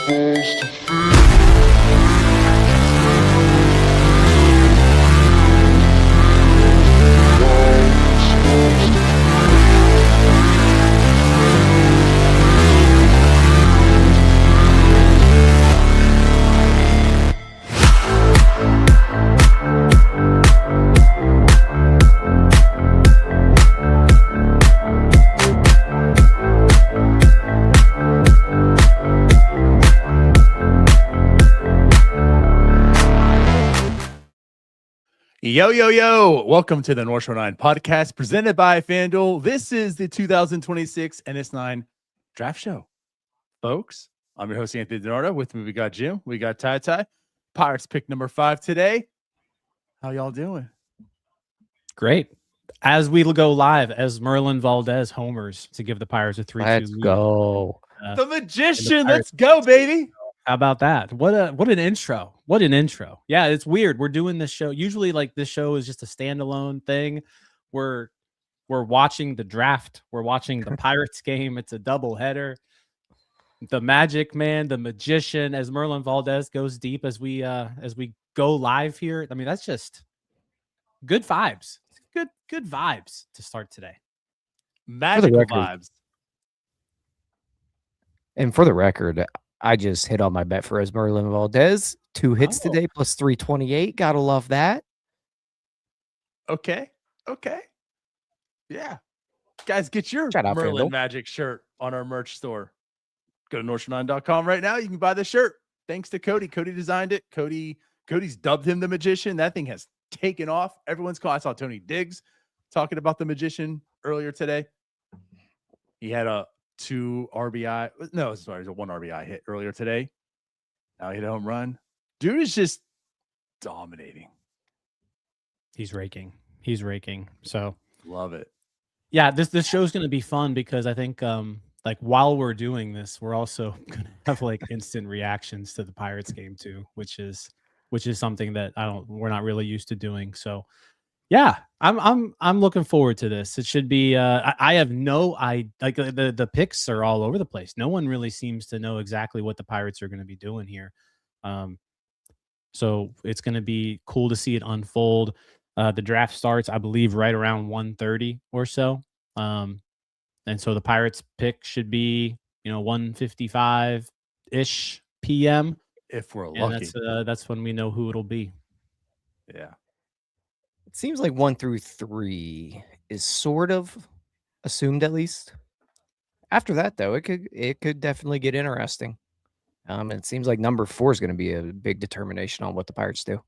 Yo. Welcome to the North Shore 9 podcast presented by FanDuel. This is the 2026 NS9 Draft Show. Folks, I'm your host, Anthony DiNardo. With me, we got Jim. We got Ty. Pirates pick number 5 today. How y'all doing? Great. As we go live, as Merlin Valdez homers to give the Pirates a 3-2 Let's lead. go. The magician. Let's go, baby. How about that? What an intro. What an intro. Yeah, it's weird. We're doing this show. Usually, like, this show is just a standalone thing. We're watching the draft. We're watching the Pirates game. It's a double header. The Magic Man, the magician, as Merlin Valdez goes deep as we go live here. I mean, that's just good vibes. Good vibes to start today. Magical vibes. And for the record, I just hit on my bet for Merlin Valdez. 2 hits today, plus 328. Gotta love that. Okay. Yeah. Guys, get your Shout out Merlin FanDuel. Magic shirt on our merch store. Go to northshore9.com right now. You can buy the shirt. Thanks to Cody. Cody designed it. Cody's dubbed him the magician. That thing has taken off. Everyone's called. I saw Tony Diggs talking about the magician earlier today. He had a 2 RBI. No, sorry, it was a 1 RBI hit earlier today. Now he hit a home run. Dude is just dominating. He's raking. So Love it. yeah, this show's going to be fun because I think like while we're doing this, we're also going to have like instant reactions to the Pirates game too, which is something that we're not really used to doing. So yeah, I'm looking forward to this. It should be I have the picks are all over the place. No one really seems to know exactly what the Pirates are going to be doing here. So it's going to be cool to see it unfold. The draft starts, I believe, right around 1:30 or so. And so the Pirates pick should be, 1:55-ish p.m. If we're lucky. That's when we know who it'll be. Yeah. It seems like 1 through 3 is sort of assumed, at least. After that, though, it could definitely get interesting. It seems like number 4 is going to be a big determination on what the Pirates do.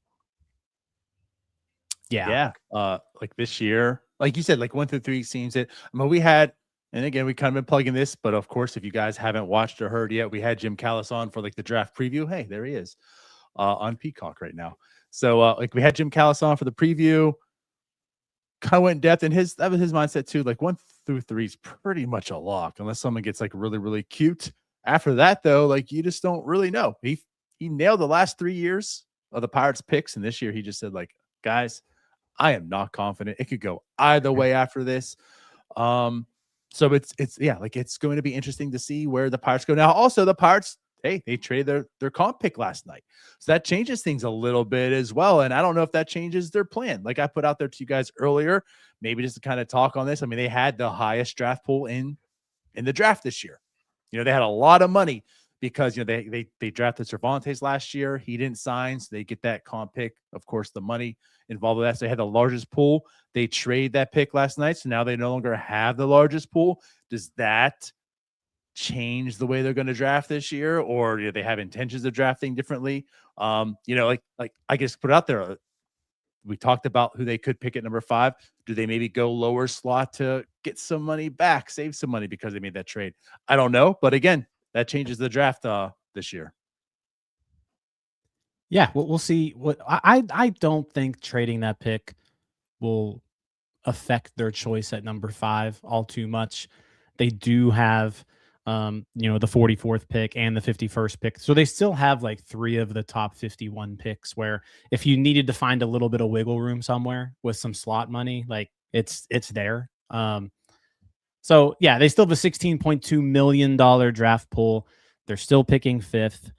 Yeah. Like this year, like you said, like 1 through 3 seems it. I mean, we had, and again, we kind of been plugging this, but of course, if you guys haven't watched or heard yet, we had Jim Callis on for like the draft preview. Hey, there he is on Peacock right now. So like we had Jim Callis on for the preview, kind of went in depth, and that was his mindset too. Like 1 through 3 is pretty much a lock unless someone gets like really, really cute. After that, though, like you just don't really know. He nailed the last 3 years of the Pirates picks, and this year he just said, like, guys, I am not confident. It could go either way after this. So it's like it's going to be interesting to see where the Pirates go. Now, also the Pirates, hey, they traded their comp pick last night. So that changes things a little bit as well. And I don't know if that changes their plan. Like I put out there to you guys earlier, maybe just to kind of talk on this. I mean, they had the highest draft pool in the draft this year. They had a lot of money because, they drafted Cervantes last year. He didn't sign, so they get that comp pick. Of course, the money involved with that. So they had the largest pool. They trade that pick last night, so now they no longer have the largest pool. Does that change the way they're going to draft this year, or do they have intentions of drafting differently? Like I guess put it out there. We talked about who they could pick at number 5. Do they maybe go lower slot to get some money back, save some money because they made that trade? I don't know. But again, that changes the draft this year. Yeah, we'll see. What I don't think trading that pick will affect their choice at number 5 all too much. They do have the 44th pick and the 51st pick. So they still have like 3 of the top 51 picks where if you needed to find a little bit of wiggle room somewhere with some slot money, like it's there. So yeah, they still have a $16.2 million draft pool. They're still picking 5th.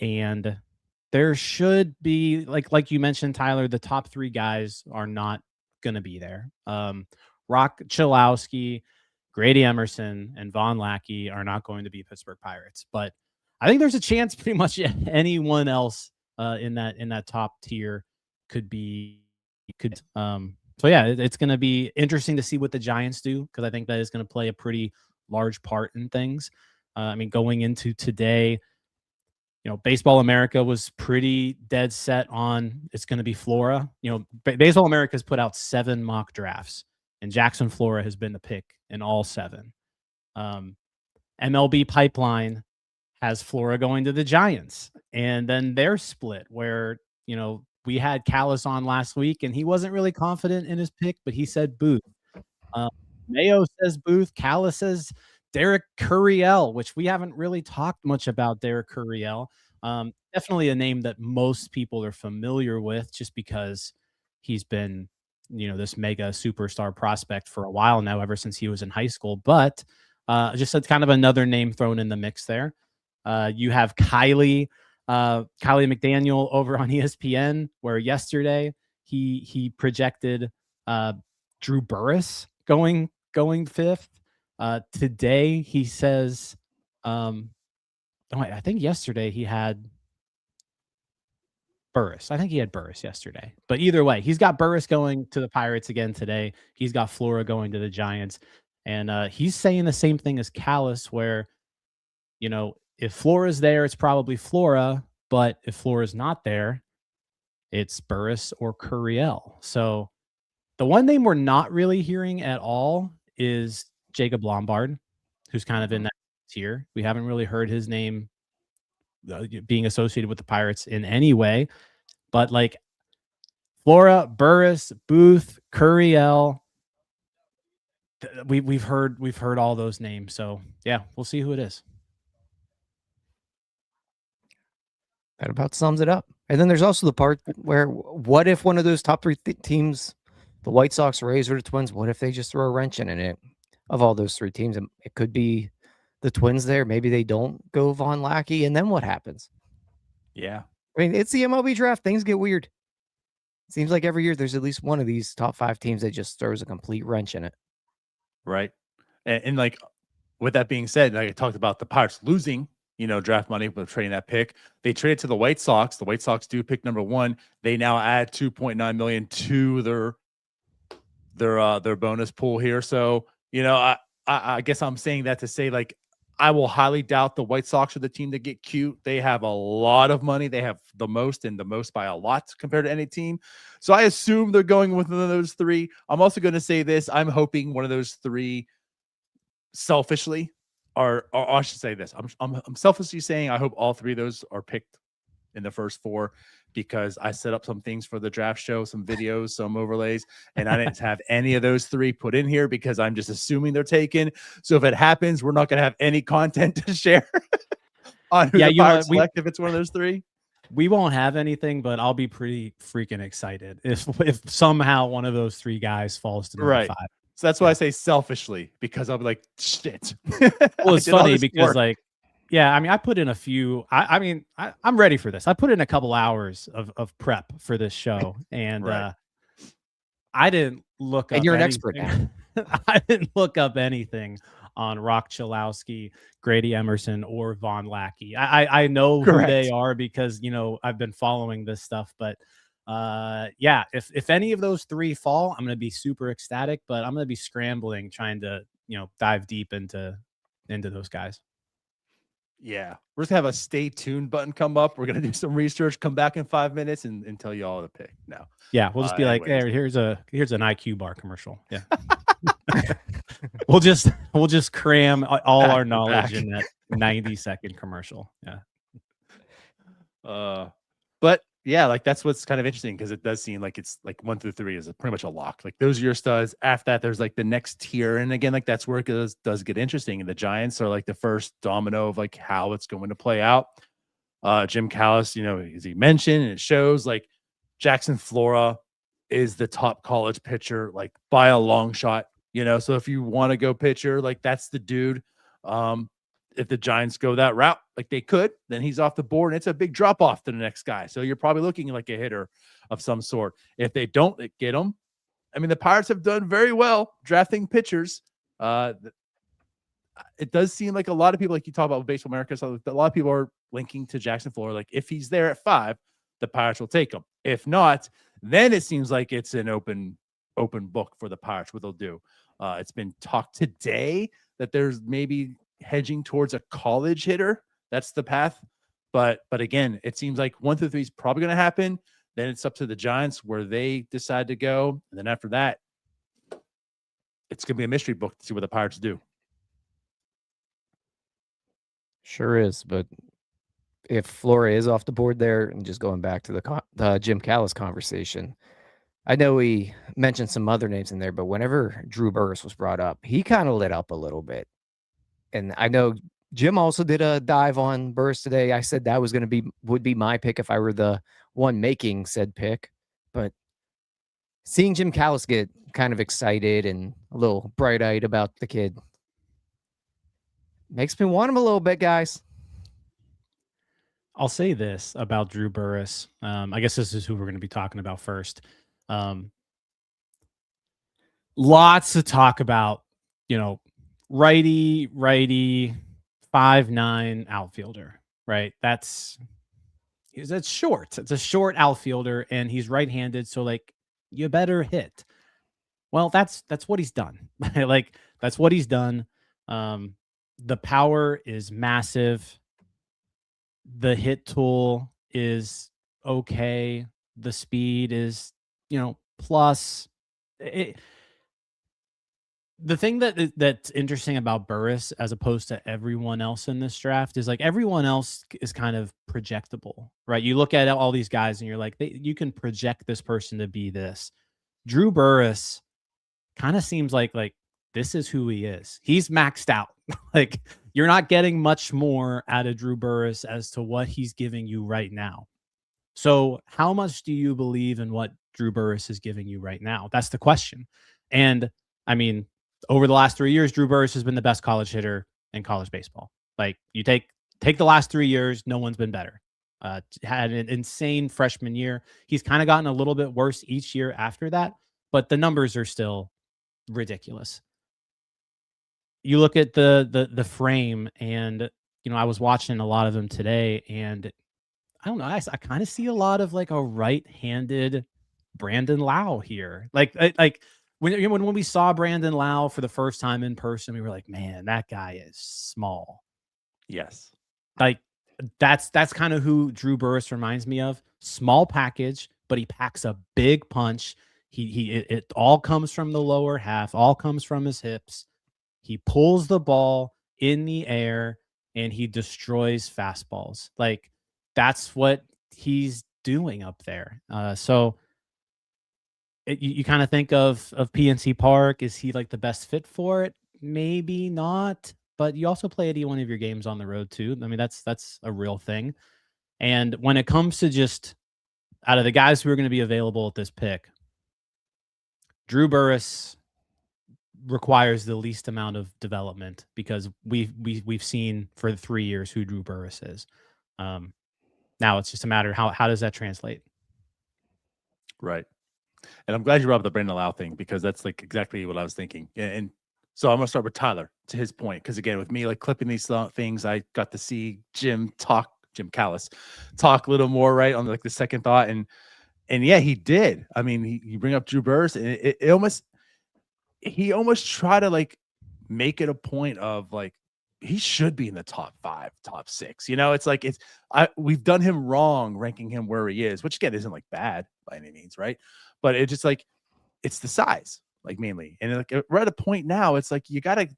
And there should be, like you mentioned, Tyler, the top 3 guys are not going to be there. Rock Chalowski, Grady Emerson, and Von Lackey are not going to be Pittsburgh Pirates. But I think there's a chance pretty much anyone else in that top tier could be. So yeah, it's going to be interesting to see what the Giants do, because I think that is going to play a pretty large part in things. I mean, going into today, Baseball America was pretty dead set on it's going to be Flora. Baseball America has put out 7 mock drafts, and Jackson Flora has been the pick in all 7. MLB Pipeline has Flora going to the Giants, and then they're split where, we had Callis on last week, and he wasn't really confident in his pick, but he said Booth. Mayo says Booth. Callis says Derek Curiel, which we haven't really talked much about. Derek Curiel, definitely a name that most people are familiar with, just because he's been, this mega superstar prospect for a while now, ever since he was in high school. But just kind of another name thrown in the mix there. You have Kylie McDaniel over on ESPN, where yesterday he projected Drew Burress going 5th. Today he says, I think yesterday he had Burress. I think he had Burress yesterday. But either way, he's got Burress going to the Pirates again today. He's got Flora going to the Giants. And he's saying the same thing as Callis, where, if Flora's there, it's probably Flora. But if Flora's not there, it's Burress or Curiel. So the one name we're not really hearing at all is Jacob Lombard, who's kind of in that tier. We haven't really heard his name being associated with the Pirates in any way. But like Flora, Burress, Booth, Curiel, we've heard all those names. So yeah, we'll see who it is. That about sums it up. And then there's also the part where, what if one of those top 3 teams, the White Sox, Rays, or the Twins, what if they just throw a wrench in it? Of all those 3 teams, it could be the Twins there. Maybe they don't go Von Lackey, and then what happens? Yeah. I mean, it's the MLB draft. Things get weird. It seems like every year there's at least one of these top 5 teams that just throws a complete wrench in it. Right. And like, with that being said, like I talked about the Pirates losing, draft money with trading that pick. They traded to the White Sox. The White Sox do pick number 1. They now add $2.9 million to their bonus pool here. So, I guess I'm saying that to say, like, I will highly doubt the White Sox are the team to get cute. They have a lot of money. They have the most, and the most by a lot compared to any team. So I assume they're going with one of those 3. I'm also going to say this. I'm hoping one of those 3 selfishly or I should say this. I'm selfishly saying I hope all 3 of those are picked in the first 4, because I set up some things for the draft show, some videos, some overlays, and I didn't have any of those 3 put in here because I'm just assuming they're taken. So if it happens, we're not going to have any content to share on who the Pirates select if it's one of those 3. We won't have anything, but I'll be pretty freaking excited if somehow one of those 3 guys falls to number 5. So that's why I say selfishly, because I'll be like, shit. Well, it's funny because I put in a few. I'm ready for this. I put in a couple hours of prep for this show, and I didn't look up. And you're an expert now. I didn't look up anything on Rock Chalowski, Grady Emerson, or Von Lackey. I know who they are because I've been following this stuff, but if any of those 3 fall, I'm going to be super ecstatic, but I'm going to be scrambling trying to dive deep into those guys. Yeah, we're just gonna have a stay tuned button come up. We're gonna do some research, come back in 5 minutes, and tell you all the pick. No, yeah, we'll just be like, hey, here's an IQ bar commercial. Yeah, we'll just cram all our knowledge in that 90-second commercial. Yeah. But yeah, like that's what's kind of interesting, because it does seem like it's like 1 through 3 is pretty much a lock. Like those are your studs. After that, there's like the next tier, and again, like that's where it does get interesting. And the Giants are like the first domino of like how it's going to play out. Jim Callis, as he mentioned, and it shows, like Jackson Flora is the top college pitcher, like by a long shot. So if you want to go pitcher, like that's the dude. if the Giants go that route, like they could, then he's off the board and it's a big drop off to the next guy. So you're probably looking like a hitter of some sort. If they don't get him, I mean, the Pirates have done very well drafting pitchers. It does seem like a lot of people, like you talk about with Baseball America, so a lot of people are linking to Jackson Flora. Like if he's there at 5, the Pirates will take him. If not, then it seems like it's an open book for the Pirates, what they'll do. It's been talked today that there's maybe hedging towards a college hitter. That's the path. But again, it seems like 1 through 3 is probably going to happen. Then it's up to the Giants where they decide to go. And then after that, it's going to be a mystery book to see what the Pirates do. Sure is. But if Flora is off the board there, and just going back to the Jim Callis conversation, I know we mentioned some other names in there, but whenever Drew Burress was brought up, he kind of lit up a little bit. And I know Jim also did a dive on Burress today. I said that would be my pick if I were the one making said pick. But seeing Jim Callis get kind of excited and a little bright-eyed about the kid makes me want him a little bit, guys. I'll say this about Drew Burress. I guess this is who we're going to be talking about first. Lots to talk about, righty, 5'9" outfielder, right? That's short. It's a short outfielder, and he's right-handed, so like you better hit. Well, that's what he's done. Like that's what he's done. The power is massive. The hit tool is okay. The speed is, plus. The thing that's interesting about Burress as opposed to everyone else in this draft is like everyone else is kind of projectable, right? You look at all these guys and you're like, you can project this person to be this. Drew Burress kind of seems like this is who he is. He's maxed out. Like you're not getting much more out of Drew Burress as to what he's giving you right now. So how much do you believe in what Drew Burress is giving you right now? That's the question. And I mean, over the last 3 years, Drew Burress has been the best college hitter in college baseball. Like you take the last 3 years, no one's been better. Had an insane freshman year. He's kind of gotten a little bit worse each year after that, but the numbers are still ridiculous. You look at the frame, and I was watching a lot of them today, and I don't know. I kind of see a lot of like a right-handed Brandon Lau here. Like when we saw Brandon Lau for the first time in person, we were like, man, that guy is small. Yes. Like that's kind of who Drew Burress reminds me of. Small package, but he packs a big punch. It all comes from the lower half, all comes from his hips. He pulls the ball in the air and he destroys fastballs. Like that's what he's doing up there. So you kind of think of PNC Park. Is he like the best fit for it? Maybe not, but you also play 81 of your games on the road too. I mean, that's a real thing. And when it comes to just out of the guys who are going to be available at this pick, Drew Burress requires the least amount of development because we've seen for the 3 years who Drew Burress is. Now it's just a matter of how does that translate? Right. And I'm glad you brought up the Brandon Lau thing because that's like exactly what I was thinking. And so I'm going to start with Tyler to his point. Because again, with me like clipping these things, I got to see Jim Callis talk a little more right on like the second thought. And yeah, he did. I mean, you bring up Drew Burress and he almost tried to like make it a point of like, he should be in the top 5, top 6. It's like we've done him wrong ranking him where he is, which again isn't like bad by any means, right? But it's just like it's the size, like mainly. And like we're at a point now, it's like you gotta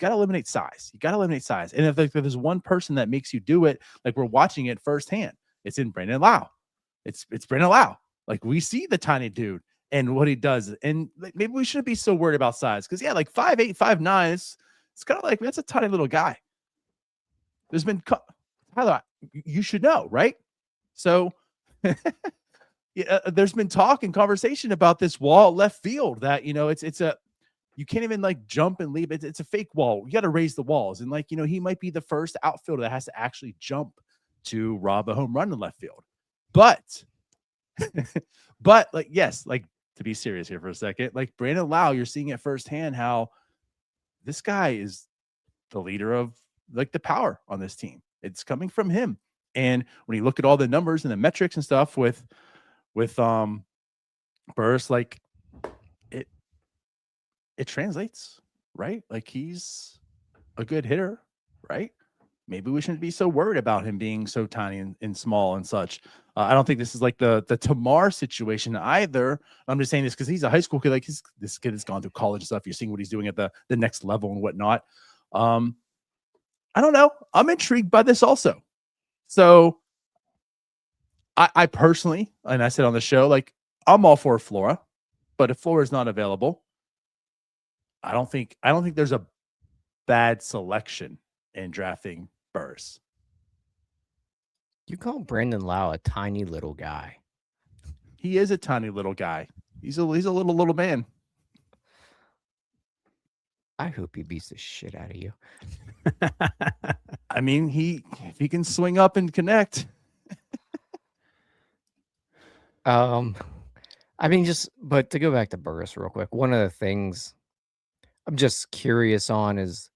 eliminate size. You gotta eliminate size. And if there's one person that makes you do it, like we're watching it firsthand, it's in Brandon Lau. It's Brandon Lau. Like we see the tiny dude and what he does, and like, maybe we shouldn't be so worried about size because yeah, like 5'8", 5'9", it's kind of like that's a tiny little guy. There's been Tyler, you should know, right? So yeah, there's been talk and conversation about this wall left field that it's a you can't even like jump and leave. It's a fake wall. You got to raise the walls. And like, he might be the first outfielder that has to actually jump to rob a home run in left field. But, but like, yes, like to be serious here for a second, like Brandon Lau, you're seeing it firsthand how this guy is the leader of like the power on this team. It's coming from him. And when you look at all the numbers and the metrics and stuff with Burris, like it translates, right? Like he's a good hitter, right? Maybe we shouldn't be so worried about him being so tiny and small and such. I don't think this is like the Tamar situation either. I'm just saying this because he's a high school kid. Like this kid has gone through college and stuff. You're seeing what he's doing at the next level and whatnot. I don't know. I'm intrigued by this also. So I personally, and I said on the show, like I'm all for Flora, but if Flora is not available, I don't think there's a bad selection in drafting Burris. You call Brandon Lau a tiny little guy. He is a tiny little guy. He's a little man. I hope he beats the shit out of you. I mean, if he can swing up and connect. I mean, but to go back to Burris real quick, one of the things I'm just curious on is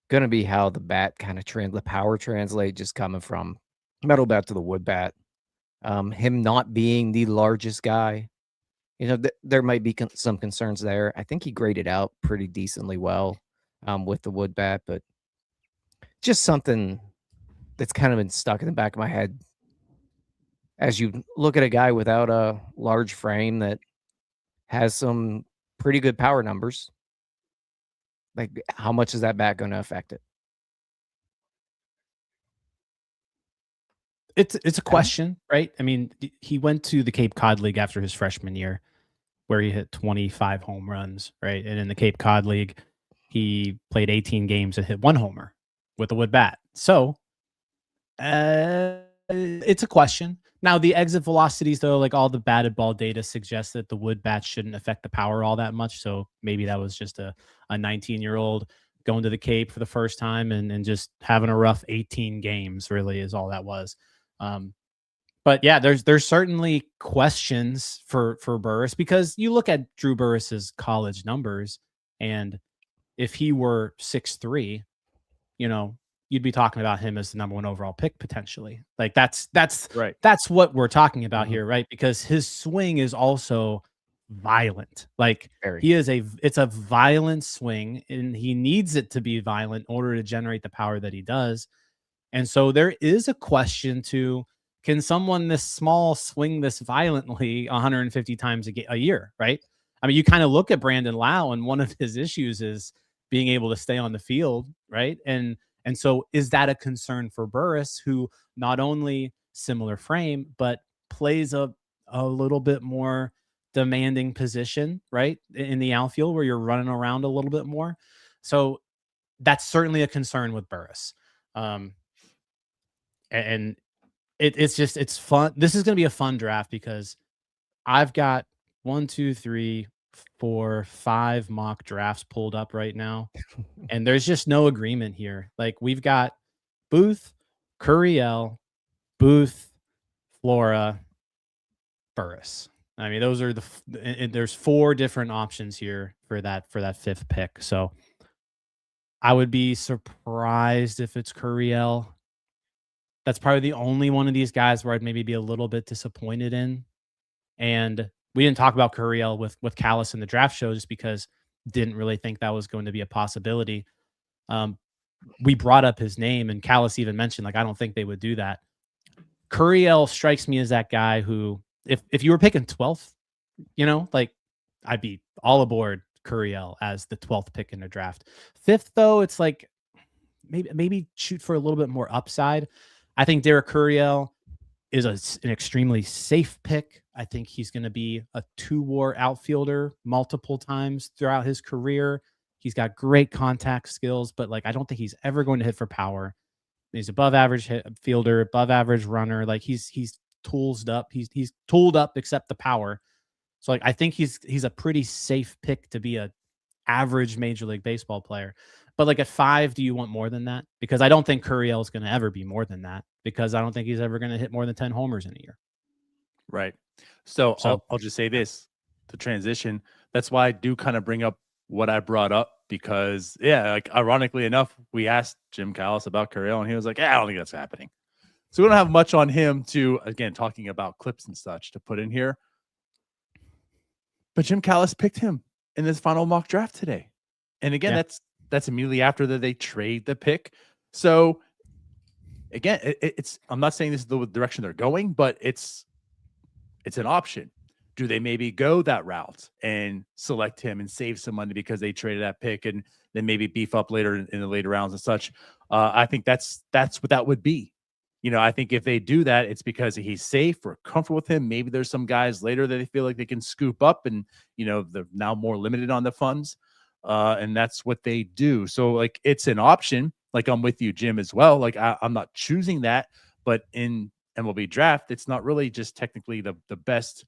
going to be how the bat kind of the power translate just coming from metal bat to the wood bat. Him not being the largest guy, there might be some concerns there. I think he graded out pretty decently well with the wood bat, but just something that's kind of been stuck in the back of my head as you look at a guy without a large frame that has some pretty good power numbers. Like, how much is that bat going to affect it? It's a question, right? I mean, he went to the Cape Cod League after his freshman year, where he hit 25 home runs, right? And in the Cape Cod League, he played 18 games and hit 1 homer with a wood bat. So, it's a question. Now, the exit velocities, though, like all the batted ball data suggests that the wood bat shouldn't affect the power all that much. So maybe that was just a 19-year-old going to the Cape for the first time and just having a rough 18 games really is all that was. But yeah, there's certainly questions for Burris, because you look at Drew Burris's college numbers, and if he were 6'3", you'd be talking about him as the number 1 overall pick potentially. Like that's right. That's what we're talking about here, right? Because his swing is also violent. Like it's a violent swing, and he needs it to be violent in order to generate the power that he does. And so there is a question to, can someone this small swing this violently 150 times a year, right? I mean, you kind of look at Brandon Lau, and one of his issues is being able to stay on the field, right? And so is that a concern for Burris, who not only similar frame, but plays a little bit more demanding position, right? In the outfield, where you're running around a little bit more. So that's certainly a concern with Burris. And it's fun. This is going to be a fun draft because I've got 1, 2, 3, 4, 5 mock drafts pulled up right now, and there's just no agreement here. Like, we've got Booth, Curiel, Booth, Flora, Burris. I mean, those are there's 4 different options here for that 5th pick. So I would be surprised if it's Curiel. That's probably the only one of these guys where I'd maybe be a little bit disappointed in. And we didn't talk about Curiel with Callis in the draft show just because didn't really think that was going to be a possibility. We brought up his name, and Callis even mentioned, like, I don't think they would do that. Curiel strikes me as that guy who, if you were picking 12th, like, I'd be all aboard Curiel as the 12th pick in the draft. 5th, though, it's like maybe shoot for a little bit more upside. I think Derek Curiel is an extremely safe pick. I think he's going to be a 2-WAR outfielder multiple times throughout his career. He's got great contact skills, but like, I don't think he's ever going to hit for power. He's above average fielder, above average runner. Like, he's tooled up. He's tooled up except the power. So like, I think he's a pretty safe pick to be a average Major League Baseball player. But like at 5, do you want more than that? Because I don't think Curiel is going to ever be more than that, because I don't think he's ever going to hit more than 10 homers in a year. Right. So, So I'll just say this, the transition. That's why I do kind of bring up what I brought up, because like ironically enough, we asked Jim Callis about Curiel and he was like, I don't think that's happening. So we don't have much on him to, again, talking about clips and such to put in here. But Jim Callis picked him in this final mock draft today. And again, that's immediately after that they trade the pick. So again, it's I'm not saying this is the direction they're going, but it's an option. Do they maybe go that route and select him and save some money because they traded that pick, and then maybe beef up later in the later rounds and such? I think that's what that would be. I think if they do that, it's because he's safe or comfortable with him. Maybe there's some guys later that they feel like they can scoop up, and they're now more limited on the funds, and that's what they do. So like it's an option. Like I'm with you, Jim, as well. Like I'm not choosing that, but in MLB Draft, it's not really just technically the best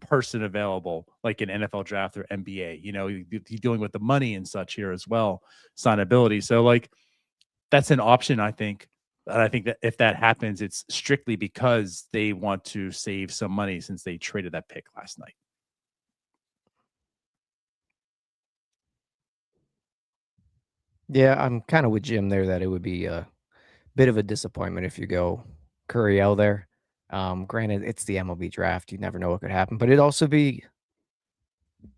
person available, like in NFL Draft or NBA. You're dealing with the money and such here as well, signability. So like that's an option, I think. And I think that if that happens, it's strictly because they want to save some money since they traded that pick last night. Yeah, I'm kind of with Jim there that it would be a bit of a disappointment if you go Curiel there. Granted, it's the MLB Draft. You never know what could happen, but it'd also be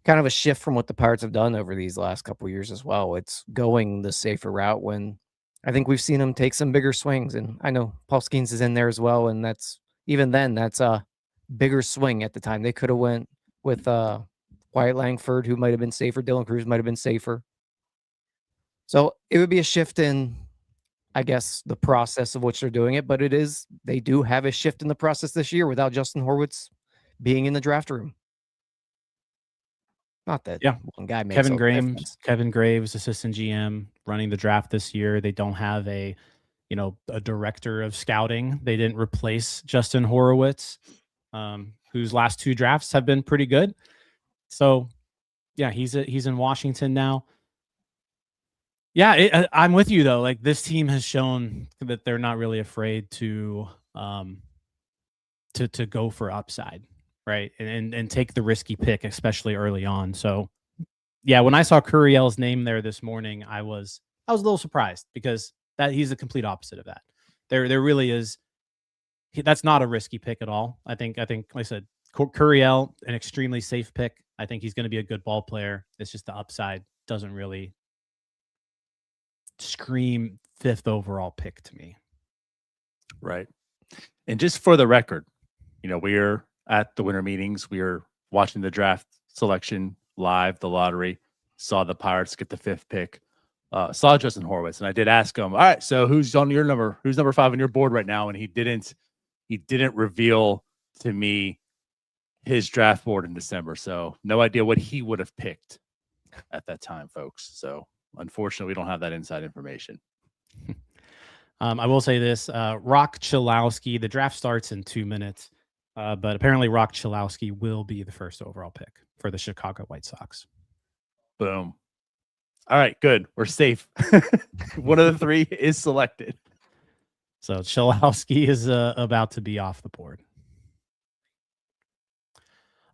kind of a shift from what the Pirates have done over these last couple of years as well. It's going the safer route when I think we've seen them take some bigger swings. And I know Paul Skeens is in there as well, and that's a bigger swing at the time. They could have went with Wyatt Langford, who might have been safer. Dylan Cruz might have been safer. So it would be a shift in, I guess, the process of which they're doing it, but they do have a shift in the process this year without Justin Horwitz being in the draft room. Not that one guy makes Kevin Graves, assistant GM, running the draft this year. They don't have a director of scouting. They didn't replace Justin Horowitz, whose last 2 drafts have been pretty good. So yeah, he's in Washington now. Yeah, I'm with you though. Like this team has shown that they're not really afraid to go for upside, right? And take the risky pick, especially early on. So yeah, when I saw Curiel's name there this morning, I was a little surprised, because he's the complete opposite of that. There really is. That's not a risky pick at all. I think like I said, Curiel, an extremely safe pick. I think he's going to be a good ball player. It's just the upside doesn't really scream 5th overall pick to me. Right. And just for the record, we're at the winter meetings. We're watching the draft selection live, the lottery, saw the Pirates get the 5th pick, saw Justin Horwitz. And I did ask him, all right, so who's number 5 on your board right now? And he didn't reveal to me his draft board in December. So no idea what he would have picked at that time, folks. So unfortunately, we don't have that inside information. I will say this, Rock Chalowski, the draft starts in 2 minutes, but apparently Rock Chalowski will be the 1st overall pick for the Chicago White Sox. Boom. All right, good. We're safe. One of the 3 is selected. So Chalowski is about to be off the board.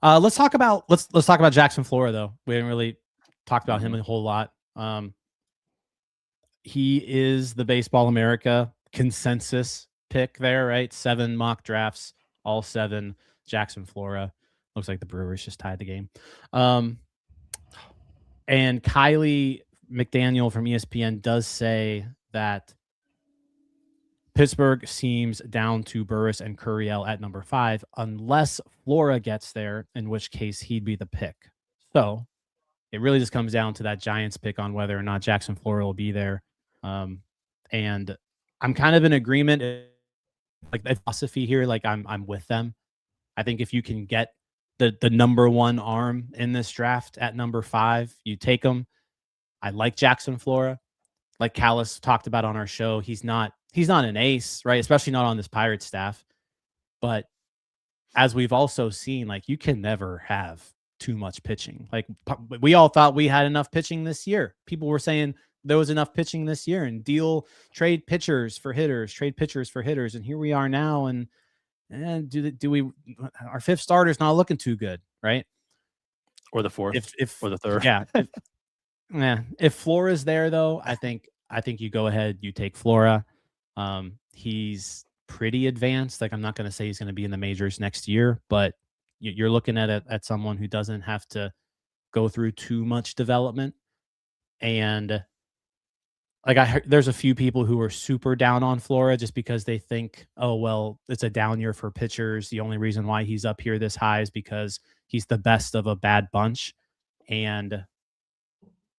Let's talk about Jackson Flora, though. We haven't really talked about him a whole lot. He is the Baseball America consensus pick there, right? 7 mock drafts, all 7 Jackson Flora. Looks like the Brewers just tied the game. And Kylie McDaniel from ESPN does say that Pittsburgh seems down to Burris and Curiel at number 5, unless Flora gets there, in which case he'd be the pick. So it really just comes down to that Giants pick on whether or not Jackson Flora will be there. And I'm kind of in agreement, like the philosophy here, like I'm with them. I think if you can get the number 1 arm in this draft at number 5, you take him. I like Jackson Flora. Like Callis talked about on our show, he's not an ace, right? Especially not on this Pirates staff. But as we've also seen, like you can never have too much pitching. Like we all thought we had enough pitching this year. People were saying there was enough pitching this year and trade pitchers for hitters, and here we are now. And our fifth starter's not looking too good, right? Or the fourth, or the third. Yeah. If Flora's there though, I think you go ahead, you take Flora. He's pretty advanced. Like, I'm not going to say he's going to be in the majors next year, but you're looking at someone who doesn't have to go through too much development. And like, I heard there's a few people who are super down on Flora just because they think, oh, well, it's a down year for pitchers. The only reason why he's up here this high is because he's the best of a bad bunch. And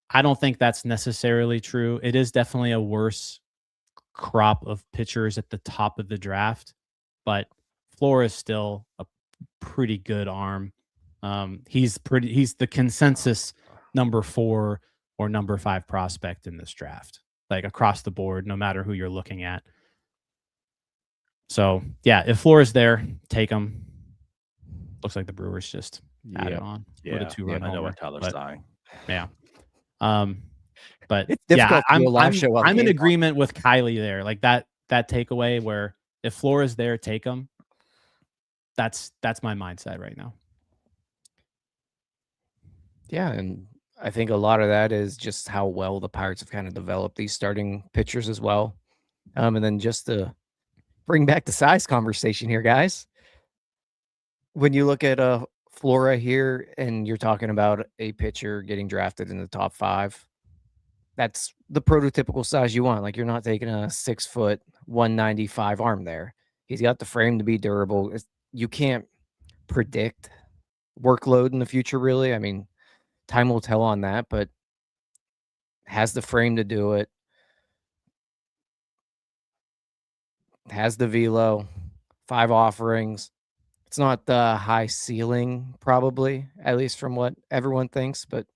I don't think that's necessarily true. It is definitely a worse crop of pitchers at the top of the draft, but Flora is still a pretty good arm. He's the consensus number 4 or number 5 prospect in this draft, like across the board, no matter who you're looking at. So yeah, if Flora's there, take him. Looks like the Brewers just added on. Yeah, with a 2-run I know homer, where Tyler's dying. Yeah. But It's difficult to do a live I'm show on the in game. agreement with Kylie there. Like that takeaway where if Flora's there, take him. That's my mindset right now. Yeah, and I think a lot of that is just how well the Pirates have kind of developed these starting pitchers as well. And then just to bring back the size conversation here, guys. When you look at Flora here and you're talking about a pitcher getting drafted in the top 5, that's the prototypical size you want. Like, you're not taking a 6 foot, 195 arm there. He's got the frame to be durable. You can't predict workload in the future, really. I mean, time will tell on that, but has the frame to do it. Has the velo, 5 offerings. It's not the high ceiling, probably, at least from what everyone thinks, but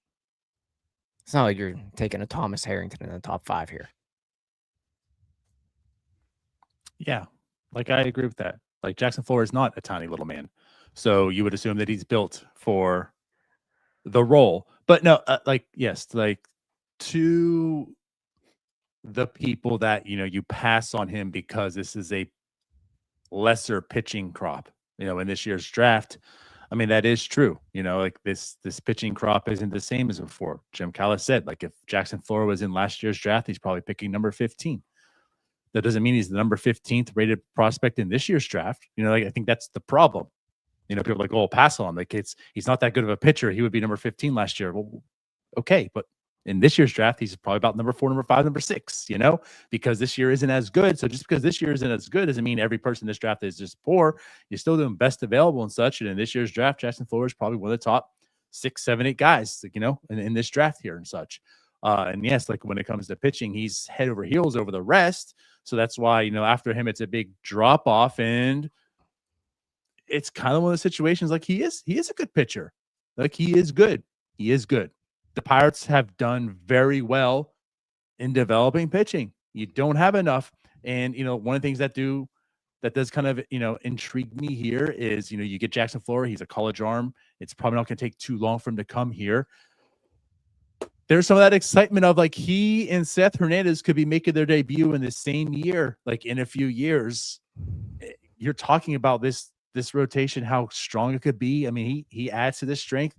it's not like you're taking a Thomas Harrington in the top 5 here. Yeah, like I agree with that. Like, Jackson Flora is not a tiny little man, so you would assume that he's built for the role. But no, yes, like, to the people that you pass on him because this is a lesser pitching crop, in this year's draft. I mean, that is true. Like, this pitching crop isn't the same as before. Jim Callis said, like, if Jackson Flora was in last year's draft, he's probably picking number 15. That doesn't mean he's the number 15th rated prospect in this year's draft. Like, I think that's the problem. People are like, oh, pass on. Like, he's not that good of a pitcher. He would be number 15 last year. Well, okay, but in this year's draft, he's probably about number 4, number 5, number 6, because this year isn't as good. So just because this year isn't as good doesn't mean every person in this draft is just poor. You're still doing best available and such. And in this year's draft, Jackson Flora is probably one of the top 6, 7, 8 guys, in this draft here and such. And yes, like, when it comes to pitching, he's head over heels over the rest. So that's why, after him, it's a big drop off. And it's kind of one of those situations, like, he is a good pitcher. Like, he is good. He is good. The Pirates have done very well in developing pitching. You don't have enough. And, one of the things that does kind of, intrigue me here is, you get Jackson Flora. He's a college arm. It's probably not going to take too long for him to come here. There's some of that excitement of, like, he and Seth Hernandez could be making their debut in the same year, like, in a few years. You're talking about this rotation, how strong it could be. I mean, he adds to this strength.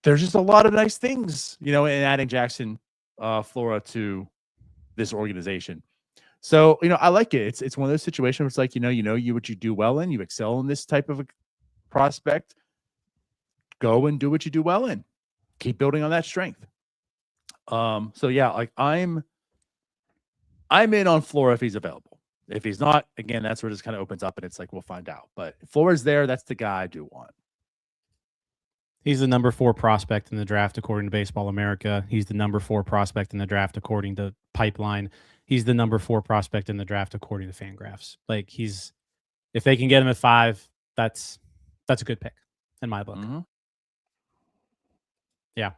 There's just a lot of nice things, in adding Jackson Flora to this organization. So, I like it. It's one of those situations where it's like, what you do well in, you excel in this type of a prospect. Go and do what you do well in. Keep building on that strength. So yeah, like, I'm in on Flora if he's available. If he's not, again, that's where it just kind of opens up and it's like, we'll find out. But if Flora's there, that's the guy I do want. He's the number 4 prospect in the draft, according to Baseball America. He's the number 4 prospect in the draft, according to Pipeline. He's the number 4 prospect in the draft, according to Fangraphs. Like, if they can get him at 5, that's a good pick in my book. Mm-hmm. Yeah.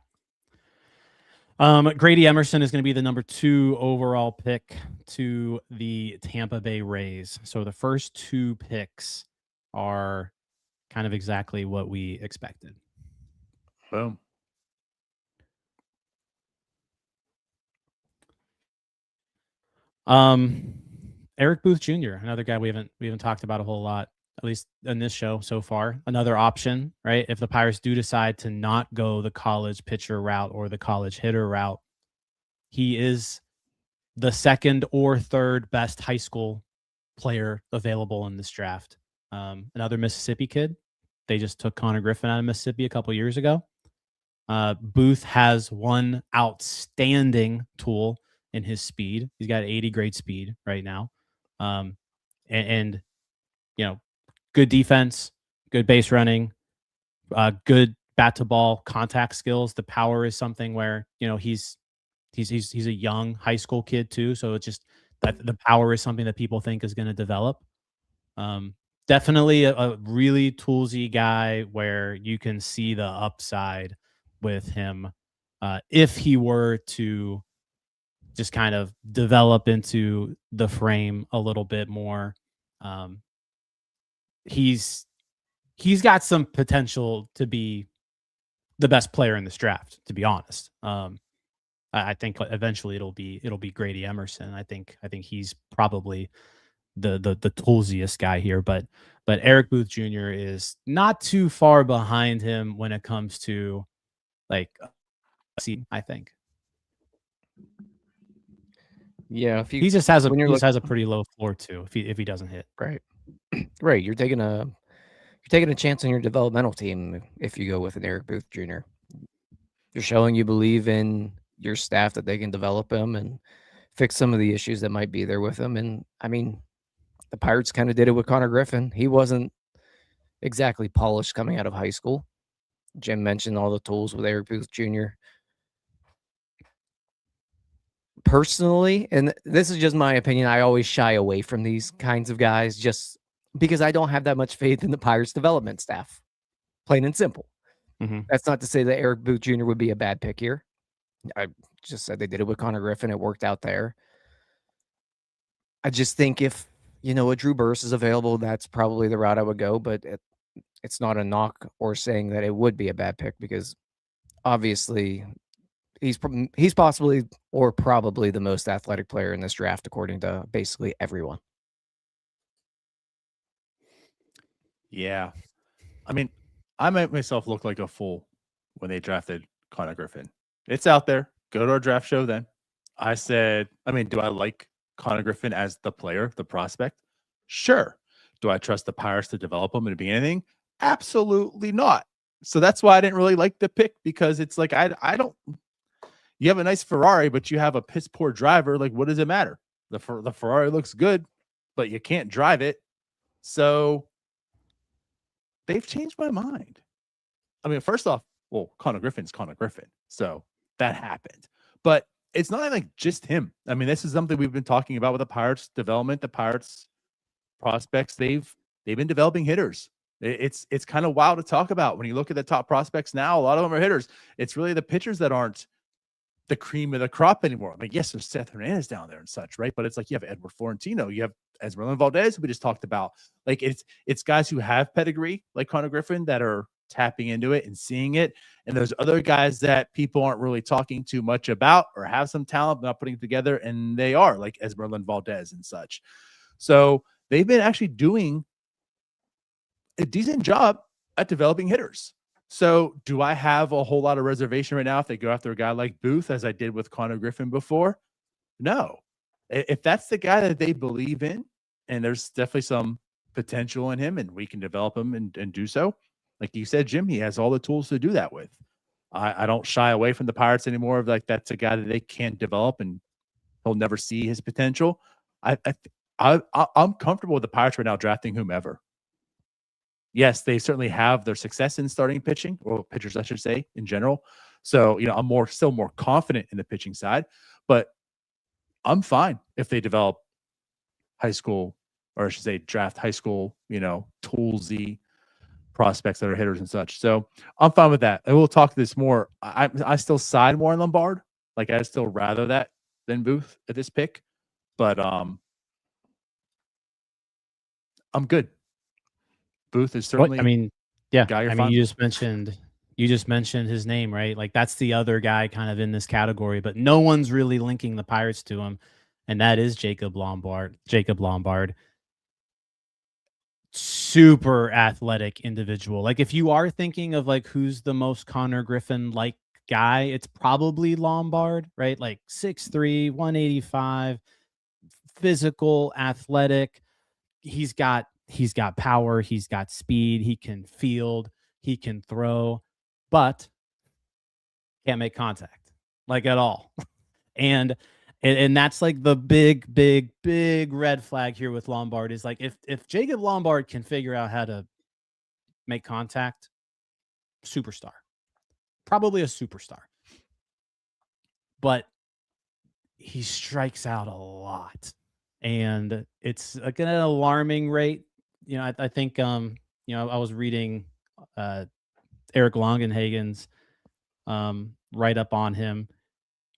Grady Emerson is going to be the number 2 overall pick to the Tampa Bay Rays. So the first 2 picks are kind of exactly what we expected. Boom. Eric Booth Jr., another guy we haven't talked about a whole lot, at least in this show so far. Another option, right? If the Pirates do decide to not go the college pitcher route or the college hitter route, he is the second or third best high school player available in this draft. Another Mississippi kid. They just took Connor Griffin out of Mississippi a couple years ago. Booth has one outstanding tool in his speed. He's got 80 grade speed right now. And you know, good defense, good base running, good bat to ball contact skills. The power is something where, you know, he's a young high school kid too. So it's just that the power is something that people think is going to develop. Definitely a really toolsy guy where you can see the upside with him if he were to just kind of develop into the frame a little bit more. He's got some potential to be the best player in this draft, to be honest. I think eventually it'll be Grady Emerson. I think he's probably the toolsiest guy here, but Eric Booth Jr. is not too far behind him when it comes to like I think. Yeah, if you He just has a pretty low floor too if he doesn't hit. right, right, you're taking a chance on your developmental team if you go with an Eric Booth Jr. You're showing you believe in your staff that they can develop him and fix some of the issues that might be there with him. And I mean, the Pirates kind of did it with Connor Griffin. He wasn't exactly polished coming out of high school. Jim mentioned all the tools with Eric Booth Jr. Personally, and this is just my opinion, I always shy away from these kinds of guys just because I don't have that much faith in the Pirates development staff. Plain and simple. Mm-hmm. That's not to say that Eric Booth Jr. would be a bad pick here. I just said they did it with Connor Griffin. It worked out there. I just think if, you know, a Drew Burris is available, that's probably the route I would go, but it's not a knock or saying that it would be a bad pick because obviously he's possibly or probably the most athletic player in this draft, according to basically everyone. Yeah. I mean, I made myself look like a fool when they drafted Connor Griffin. It's out there. Go to our draft show then. I said, I mean, do I like Connor Griffin as the player, the prospect? Sure. Do I trust the Pirates to develop him and be anything? Absolutely not. So that's why I didn't really like the pick because it's like, I don't, you have a nice Ferrari, but you have a piss poor driver. Like, what does it matter? The Ferrari looks good, but you can't drive it. So they've changed my mind. I mean, first off, well, Connor Griffin's Connor Griffin. So that happened. But it's not like just him. I mean, this is something we've been talking about with the Pirates development, the Pirates prospects. They've been developing hitters. It's kind of wild to talk about. When you look at the top prospects now, a lot of them are hitters. It's really the pitchers that aren't the cream of the crop anymore. I mean, yes, there's Seth Hernandez down there and such, right? But it's like you have Edward Florentino, you have Esmeralda Valdez, who we just talked about. Like it's guys who have pedigree, like Connor Griffin, that are tapping into it and seeing it. And there's other guys that people aren't really talking too much about or have some talent, but not putting it together, and they are like Esmeralda Valdez and such. So they've been actually doing a decent job at developing hitters. So do I have a whole lot of reservation right now if they go after a guy like Booth, as I did with Connor Griffin before? No. If that's the guy that they believe in, and there's definitely some potential in him, and we can develop him and do so, like you said, Jim, he has all the tools to do that with. I don't shy away from the Pirates anymore. Of like, that's a guy that they can't develop and he'll never see his potential. I'm comfortable with the Pirates right now drafting whomever. Yes, they certainly have their success in starting pitching, or pitchers, I should say, in general. So, you know, I'm still more confident in the pitching side, but I'm fine if they develop high school, or I should say draft high school, you know, toolsy prospects that are hitters and such. So I'm fine with that. And we'll talk this more. I still side more on Lombard. Like, I'd still rather that than Booth at this pick, but I'm good. Booth is certainly. I mean, Yeah, guy you're I mean, fine you just mentioned his name, right? Like that's the other guy kind of in this category, but no one's really linking the Pirates to him, and that is Jacob Lombard. Jacob Lombard, super athletic individual. Like if you are thinking of like who's the most Connor Griffin like guy, it's probably Lombard, right? Like 6'3", 185, physical, athletic. He's got power, he's got speed, he can field, he can throw, but can't make contact like at all. and that's like the big red flag here with Lombard is like if Jacob Lombard can figure out how to make contact, superstar. Probably a superstar. But he strikes out a lot. And it's like an alarming rate. You know, I think I was reading Eric Longenhagen's write up on him,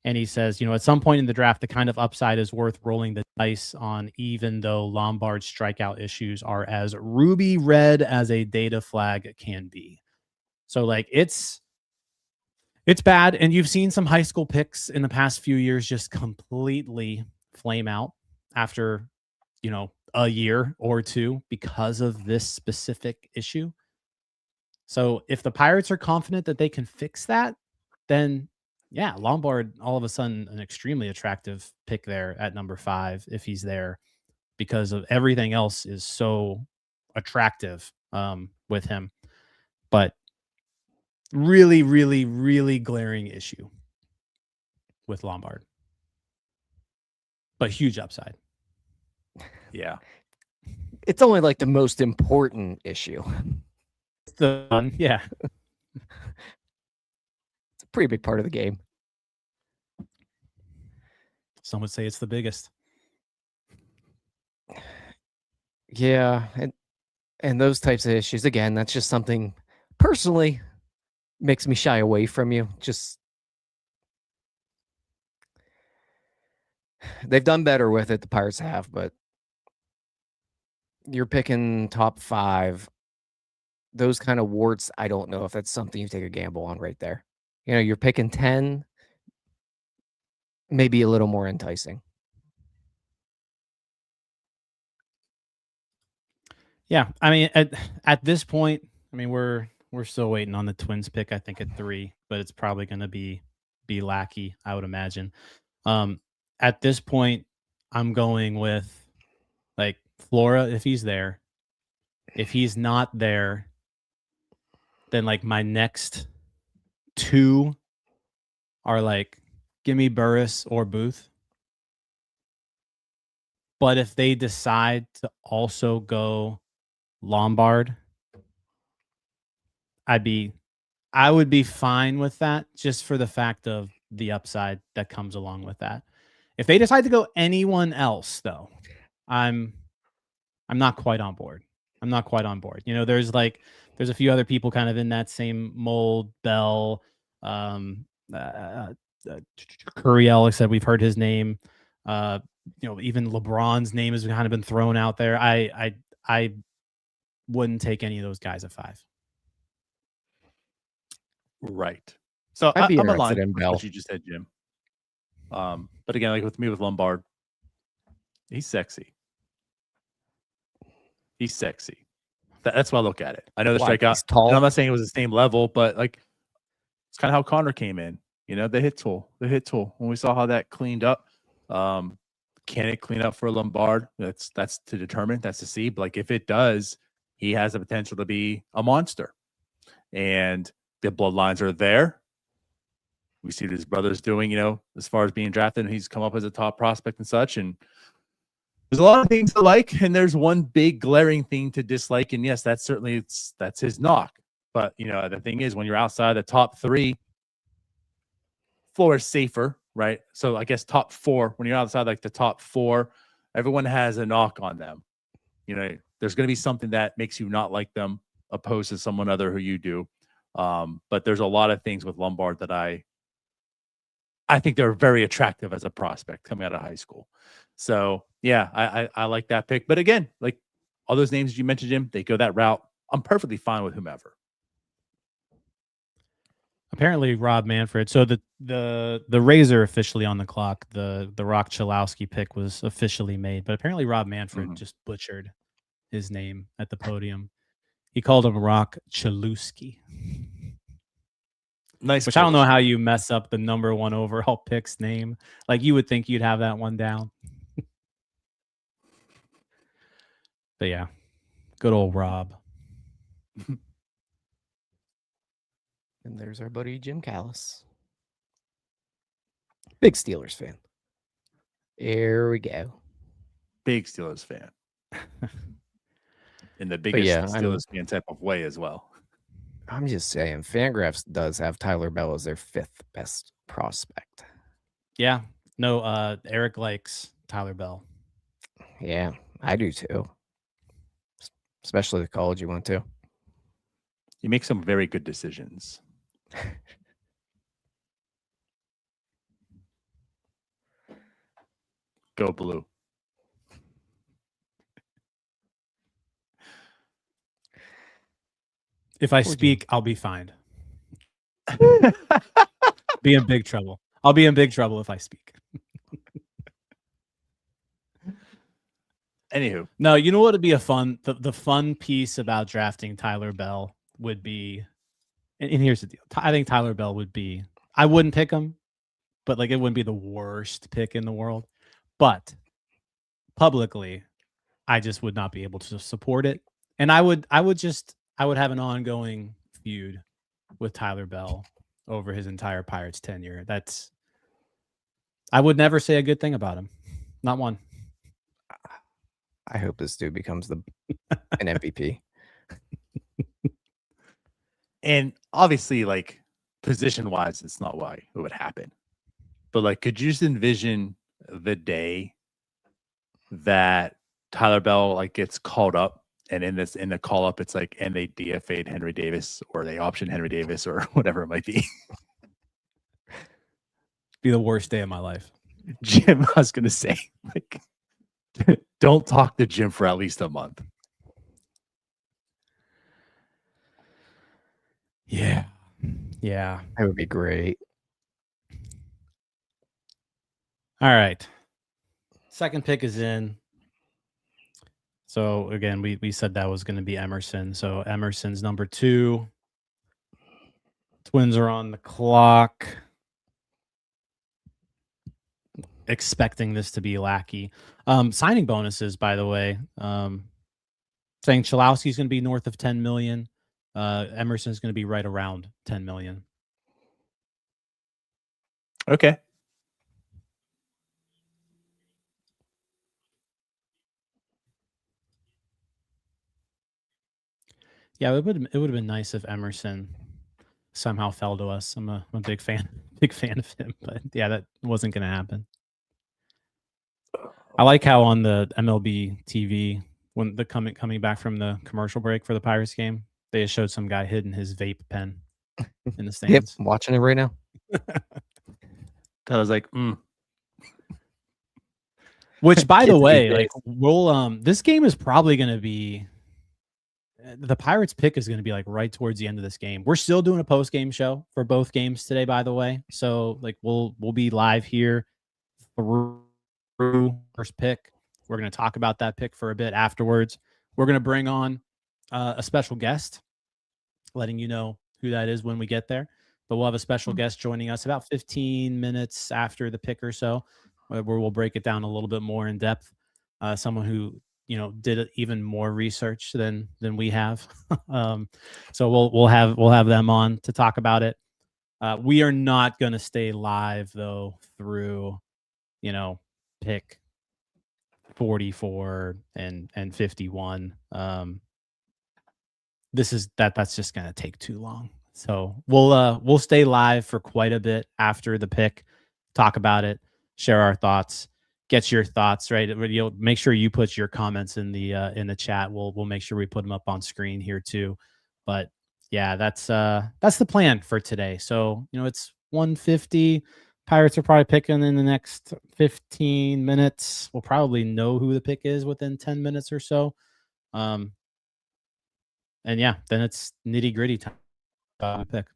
and he says, at some point in the draft, the kind of upside is worth rolling the dice on, even though Lombard's strikeout issues are as ruby red as a data flag can be. So like it's bad, and you've seen some high school picks in the past few years just completely flame out after, a year or two because of this specific issue. So if the Pirates are confident that they can fix that, then yeah, Lombard all of a sudden an extremely attractive pick there at number 5 if he's there, because of everything else is so attractive with him. But really, really, really glaring issue with Lombard, but huge upside. Yeah. It's only like the most important issue. Yeah. It's a pretty big part of the game. Some would say it's the biggest. Yeah, and those types of issues, again, that's just something personally makes me shy away from you. Just they've done better with it, the Pirates have, but you're picking top 5. Those kind of warts, I don't know if that's something you take a gamble on right there. You're picking 10, maybe a little more enticing. Yeah, I mean, at this point, I mean, we're still waiting on the Twins pick, I think, at 3, but it's probably going to be Lackey, I would imagine. At this point, I'm going with like Flora if he's there. If he's not there, then like my next 2 are like, give me Burris or Booth. But if they decide to also go Lombard, I would be fine with that, just for the fact of the upside that comes along with that. If they decide to go anyone else, though, I'm not quite on board. I'm not quite on board. There's a few other people kind of in that same mold. Bell, Curiel, like I said, we've heard his name. Even LeBron's name has kind of been thrown out there. I wouldn't take any of those guys at 5. Right. So I'd be I'm interested aligned in with Bell. what you just said, Jim. But again, like with me with Lombard, he's sexy. He's sexy. That's why I look at it. I know the Why? strikeout. He's tall. And I'm not saying it was the same level, but like it's kind of how Connor came in. The hit tool. When we saw how that cleaned up, can it clean up for Lombard? That's to determine. That's to see. But like if it does, he has the potential to be a monster. And the bloodlines are there. We see what his brother's doing, as far as being drafted, and he's come up as a top prospect and such. And there's a lot of things to like, and there's one big glaring thing to dislike. And yes, that's his knock. But the thing is, when you're outside the top 3, floor is safer, right? So I guess top 4, when you're outside like the top 4, everyone has a knock on them. There's going to be something that makes you not like them, opposed to someone other who you do. But there's a lot of things with Lombard that I think they're very attractive as a prospect coming out of high school. So yeah, I like that pick. But again, like all those names you mentioned, Jim, they go that route. I'm perfectly fine with whomever. Apparently Rob Manfred. So the Rays are officially on the clock. The Rock Chalowski pick was officially made, but apparently Rob Manfred just butchered his name at the podium. He called him Rock Chalowski. Nice. Which I don't know how you mess up the number 1 overall pick's name. Like, you would think you'd have that one down. But yeah, good old Rob. And there's our buddy Jim Callis. Big Steelers fan. Here we go. Big Steelers fan. In the biggest Steelers fan type of way as well. I'm just saying, Fangraphs does have Tyler Bell as their 5th best prospect. Yeah. No, Eric likes Tyler Bell. Yeah, I do too. Especially the college you went to. You make some very good decisions. Go blue. If I speak, I'll be fined. Be in big trouble. I'll be in big trouble if I speak. Anywho. No, you know what would be a fun, the fun piece about drafting Tyler Bell would be, and here's the deal. I think Tyler Bell would be, I wouldn't pick him, but like it wouldn't be the worst pick in the world. But publicly, I just would not be able to support it. And I would have an ongoing feud with Tyler Bell over his entire Pirates tenure. I would never say a good thing about him. Not one. I hope this dude becomes an MVP. And obviously, like, position-wise, it's not why it would happen. But, like, could you just envision the day that Tyler Bell, like, gets called up, and in the call-up, it's like, and they DFA'd Henry Davis, or they optioned Henry Davis, or whatever it might be. Be the worst day of my life. Jim, I was going to say, like, don't talk to Jim for at least a month. Yeah. Yeah. That would be great. All right. Second pick is in. So again, we said that was going to be Emerson. So Emerson's number 2. Twins are on the clock. Expecting this to be Lackey. Signing bonuses, by the way. Saying Chalowski's going to be north of 10 million. Emerson's going to be right around 10 million. Okay. Yeah, it would have been nice if Emerson somehow fell to us. I'm a big fan of him, but yeah, that wasn't going to happen. I like how on the MLB TV, when the coming back from the commercial break for the Pirates game, they showed some guy hiding his vape pen in the stands. Yep, I'm watching it right now. I was like, Which, by the way, like we'll this game is probably going to be the Pirates pick is going to be like right towards the end of this game. We're still doing a post game show for both games today, by the way. So like we'll be live here through first pick. We're going to talk about that pick for a bit afterwards. We're going to bring on a special guest, letting you know who that is when we get there. But we'll have a special guest joining us about 15 minutes after the pick or so, where we'll break it down a little bit more in depth. Someone who did even more research than we have. So we'll have them on to talk about it. We are not going to stay live though through pick 44 and 51. That's just going to take too long. So we'll stay live for quite a bit after the pick, talk about it, share our thoughts, get your thoughts, right? You'll make sure you put your comments in the chat. We'll make sure we put them up on screen here too. But yeah, that's the plan for today. So, it's 1:50. Pirates are probably picking in the next 15 minutes. We'll probably know who the pick is within 10 minutes or so. And yeah, then it's nitty-gritty time. Pick.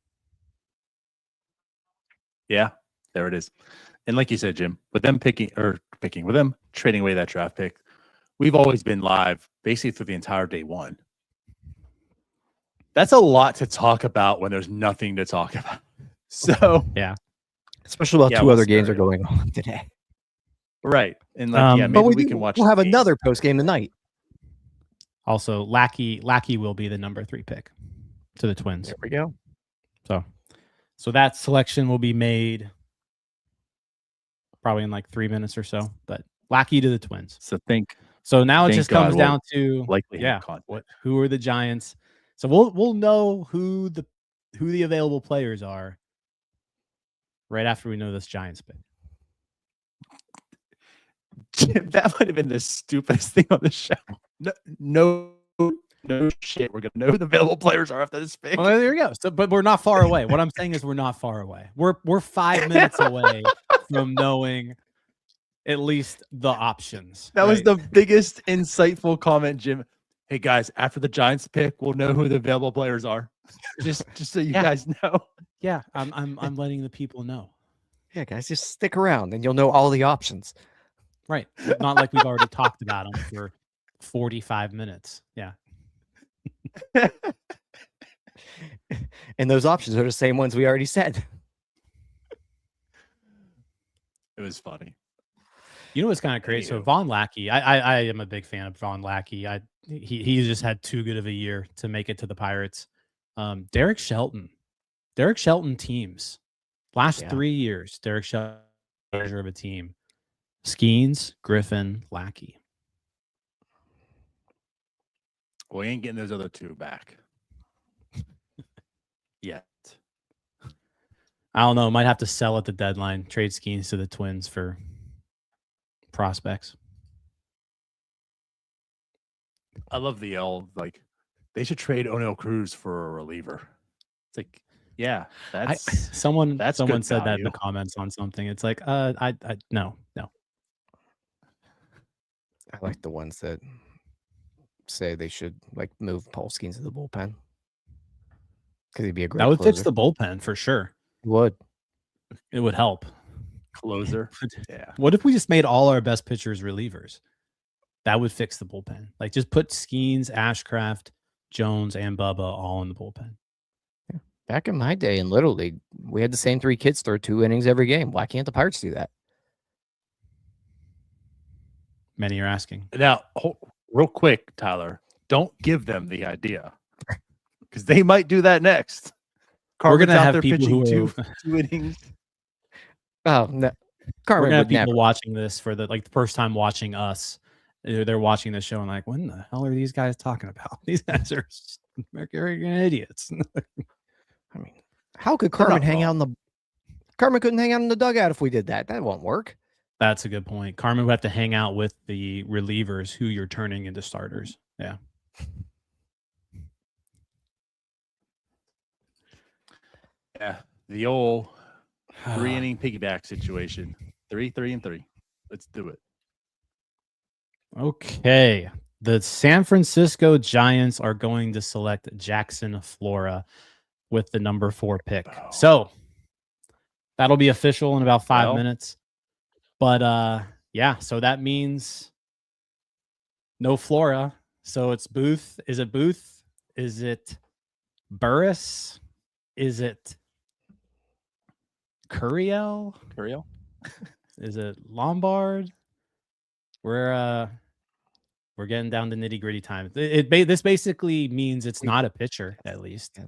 Yeah, there it is. And like you said, Jim, with them with them trading away that draft pick, we've always been live basically through the entire day one. That's a lot to talk about when there's nothing to talk about. So Yeah. Especially while Yeah, two we'll other games start are it. going on today. right. And like, yeah, But maybe But we can watch. we'll have the game. another post game tonight. Also, Lackey will be the number 3 pick to the Twins. There we go. So that selection will be made probably in like 3 minutes or so. But Lackey to the Twins. So now it thank just comes God down to likely have content. who are the Giants. So we'll know who the available players are right after we know this Giants pick. Jim, that might have been the stupidest thing on the show. No shit. We're gonna know who the available players are after this pick. Well, there you go. So, but we're not far away. What I'm saying is we're not far away. We're 5 minutes away from knowing at least the options. That was right? the biggest insightful comment, Jim. Hey guys, after the Giants pick, we'll know who the available players are. Just so you guys know. Yeah, I'm letting the people know. Yeah, guys, just stick around and you'll know all the options. Right. Not like we've already talked about them for 45 minutes. Yeah. And those options are the same ones we already said. It was funny. You know what's kind of crazy? So Von Lackey, I am a big fan of Von Lackey. He just had too good of a year to make it to the Pirates. Derek Shelton teams last 3 years. Derek Shelton, manager of a team. Skeens, Griffin, Lackey. Well, we ain't getting those other two back yet. I don't know. Might have to sell at the deadline. Trade Skeens to the Twins for prospects. I love the L. Like, they should trade O'Neal Cruz for a reliever. It's like, yeah, someone good said that in value. the comments on something. It's like, no. I like the ones that say they should like move Paul Skeens to the bullpen because he'd be a great. That would closer. fix the bullpen for sure. It would. It would help. Closer. Yeah. What if we just made all our best pitchers relievers? That would fix the bullpen. Like just put Skeens, Ashcraft, Jones, and Bubba all in the bullpen. Yeah. Back in my day in Little League, we had the same 3 kids throw 2 innings every game. Why can't the Pirates do that? Many are asking. Now, real quick, Tyler, don't give them the idea because they might do that next. We're gonna Carmen's out have there people pitching who two innings. Oh, no. We're gonna have would people never. watching this for the first time watching us. They're watching this show and like, when the hell are these guys talking about? These guys are arrogant idiots. I mean, how could Carmen hang out in the? Carmen couldn't hang out in the dugout if we did that. That won't work. That's a good point. Carmen would have to hang out with the relievers who you're turning into starters. Yeah. Yeah, the old 3-inning piggyback situation. 3, 3, and 3. Let's do it. Okay. The San Francisco Giants are going to select Jackson Flora with the number 4 pick. Oh. So that'll be official in about 5 minutes. But yeah, so that means no Flora. So it's Booth. Is it Booth? Is it Burris? Is it Curiel? Is it Lombard? We're getting down to nitty gritty time. This basically means it's not a pitcher, at least.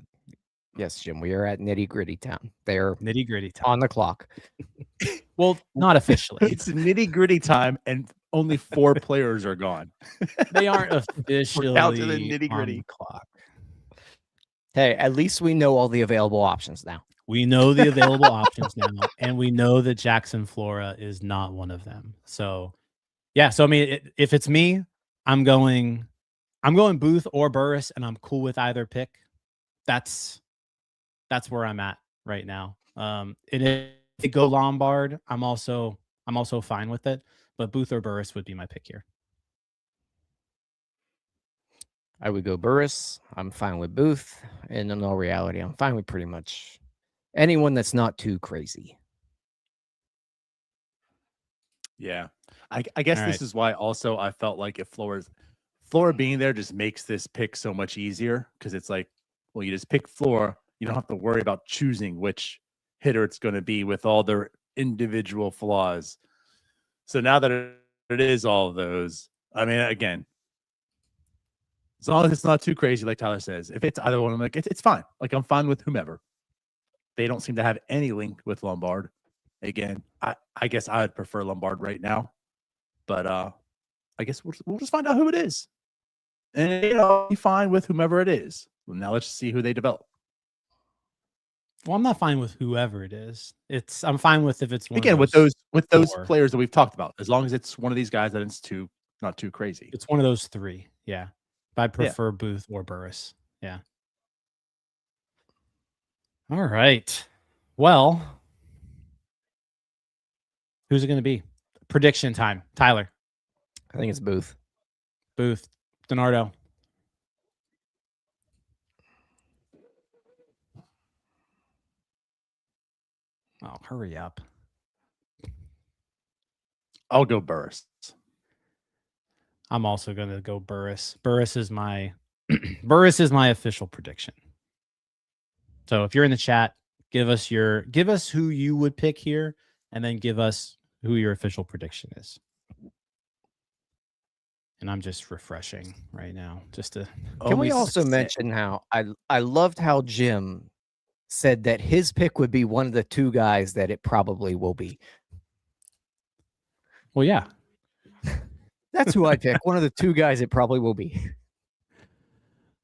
Yes, Jim, we are at nitty gritty town. They're Nitty gritty time on the clock. Well, not officially. It's nitty gritty time, and only 4 players are gone. They aren't officially down to the nitty-gritty. on the clock. Hey, at least we know all the available options now. We know the available options now, and we know that Jackson Flora is not one of them. So, yeah. So I mean, if it's me, I'm going Booth or Burris, and I'm cool with either pick. That's where I'm at right now. And if they go Lombard, I'm also fine with it. But Booth or Burris would be my pick here. I would go Burris. I'm fine with Booth. And in all reality, I'm fine with pretty much anyone that's not too crazy. Yeah. I guess All this right. is why also I felt like if Flora being there just makes this pick so much easier because it's like, well, you just pick Flora. You don't have to worry about choosing which hitter it's going to be with all their individual flaws. So now that it is all of those, I mean, again, as long as it's not too crazy, like Tyler says, if it's either one, I'm like, it's fine. Like, I'm fine with whomever. They don't seem to have any link with Lombard. Again, I guess I would prefer Lombard right now, but I guess we'll just find out who it is, and be fine with whomever it is. Well, now let's see who they develop. Well, I'm not fine with whoever it is. I'm fine with if it's one Again, of with those those four. players that we've talked about, as long as it's one of these guys that it's not too crazy. It's one of those three. Yeah. But I prefer Booth or Burris. Yeah. All right. Well, who's it going to be? Prediction time. Tyler. I think it's Booth. Booth. DiNardo. Oh, hurry up. I'll go Burris. I'm also going to go Burris. Burris is my official prediction. So if you're in the chat, give us who you would pick here, and then give us who your official prediction is. And I'm just refreshing right now, just to. Can we also mention how I loved how Jim said that his pick would be one of the two guys that it probably will be. Well, yeah. That's who I pick. One of the two guys it probably will be.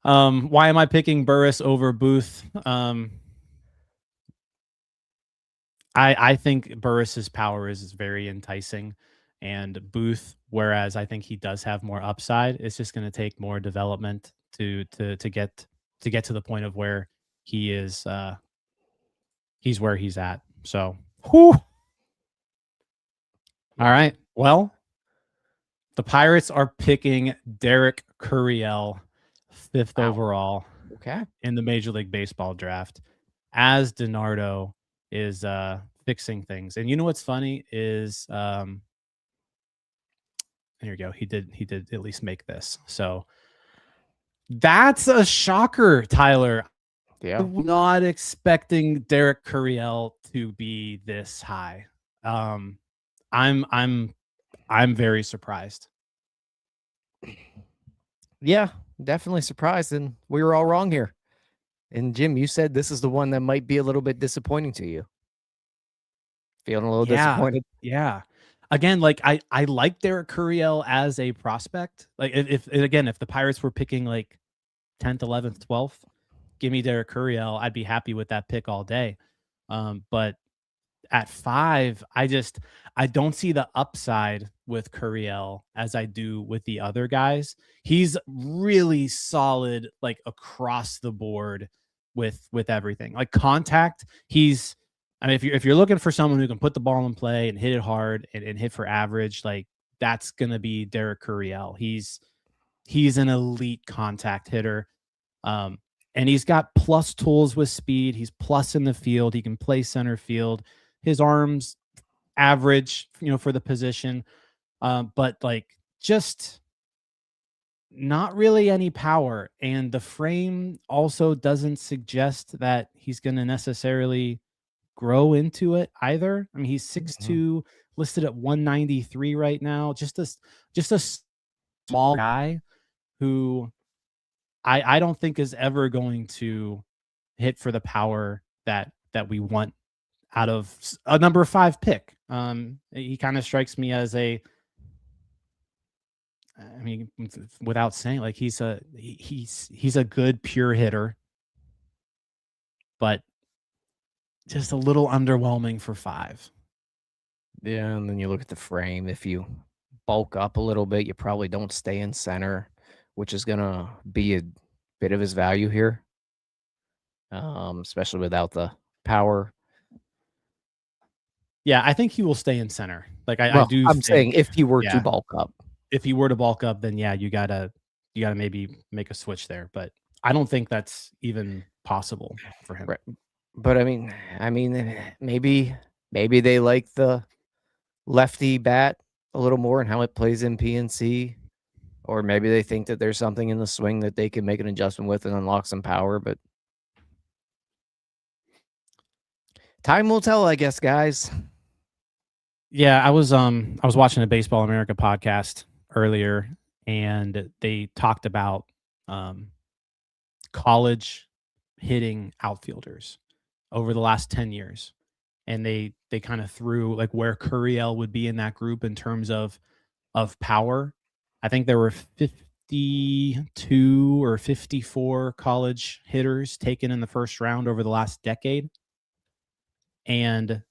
Why am I picking Burris over Booth? I think Burris's power is very enticing, and Booth, whereas I think he does have more upside, it's just going to take more development to get to the point of where he is. He's where he's at. So, whew. All right. Well, the Pirates are picking Derek Curiel, 5th overall. Okay. In the Major League Baseball draft, as DiNardo is fixing things. And you know what's funny is here you go. He did at least make this. So that's a shocker, Tyler. Yeah. I'm not expecting Derek Curiel to be this high. I'm very surprised. Yeah, definitely surprised, and we were all wrong here. And Jim, you said this is the one that might be a little bit disappointing to you. Feeling a little disappointed. Yeah. Again, like I like Derek Curiel as a prospect. Like if the Pirates were picking like 10th, 11th, 12th, give me Derek Curiel. I'd be happy with that pick all day. But at 5, I don't see the upside with Curiel as I do with the other guys. He's really solid, like across the board with everything. Like contact, I mean, if you're looking for someone who can put the ball in play and hit it hard and hit for average, like that's gonna be Derek Curiel. He's an elite contact hitter. And he's got plus tools with speed. He's plus in the field. He can play center field. His arms average, for the position. But like just not really any power. And the frame also doesn't suggest that he's going to necessarily grow into it either. I mean, he's 6'2", listed at 193 right now. Just a small guy who I don't think is ever going to hit for the power that we want out of a number 5 pick. He kind of strikes me as without saying, like he's a good pure hitter, but just a little underwhelming for 5. Yeah, and then you look at the frame. If you bulk up a little bit, you probably don't stay in center, which is gonna be a bit of his value here. Especially without the power. Yeah, I think he will stay in center. Like I'm saying if he were to bulk up. If he were to bulk up, then yeah, you gotta maybe make a switch there. But I don't think that's even possible for him. Right. But I mean, maybe they like the lefty bat a little more in how it plays in PNC, or maybe they think that there's something in the swing that they can make an adjustment with and unlock some power, but time will tell, I guess, guys. Yeah, I was watching a Baseball America podcast earlier, and they talked about college hitting outfielders over the last 10 years. And they kind of threw like where Curiel would be in that group in terms of power. I think there were 52 or 54 college hitters taken in the first round over the last decade. And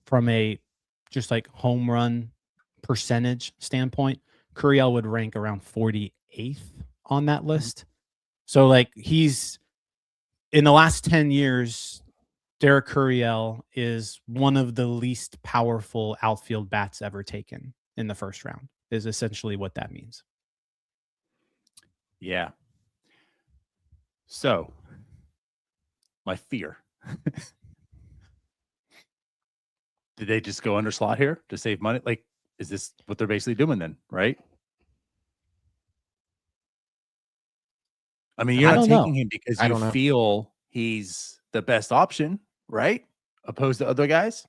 from a just like home run percentage standpoint, Curiel would rank around 48th on that list. So like he's in the last 10 years, Derek Curiel is one of the least powerful outfield bats ever taken in the first round, is essentially what that means. Yeah. So, my fear. Did they just go under slot here to save money? Like, is this what they're basically doing then, right? I mean, you're not taking him because you feel he's the best option, right? Opposed to other guys.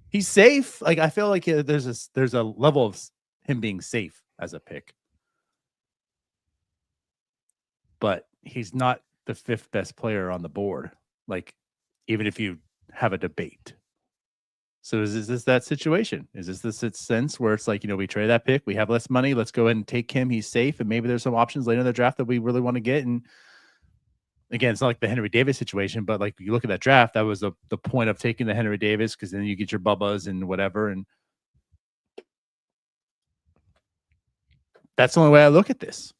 He's safe. Like, I feel like there's a level of him being safe as a pick. But he's not the fifth best player on the board. Like, even if you have a debate. So is this that situation? Is this sense where it's like, we trade that pick, we have less money, let's go ahead and take him, he's safe, and maybe there's some options later in the draft that we really want to get. And again, it's not like the Henry Davis situation, but like you look at that draft, that was the point of taking the Henry Davis, because then you get your Bubbas and whatever. And that's the only way I look at this.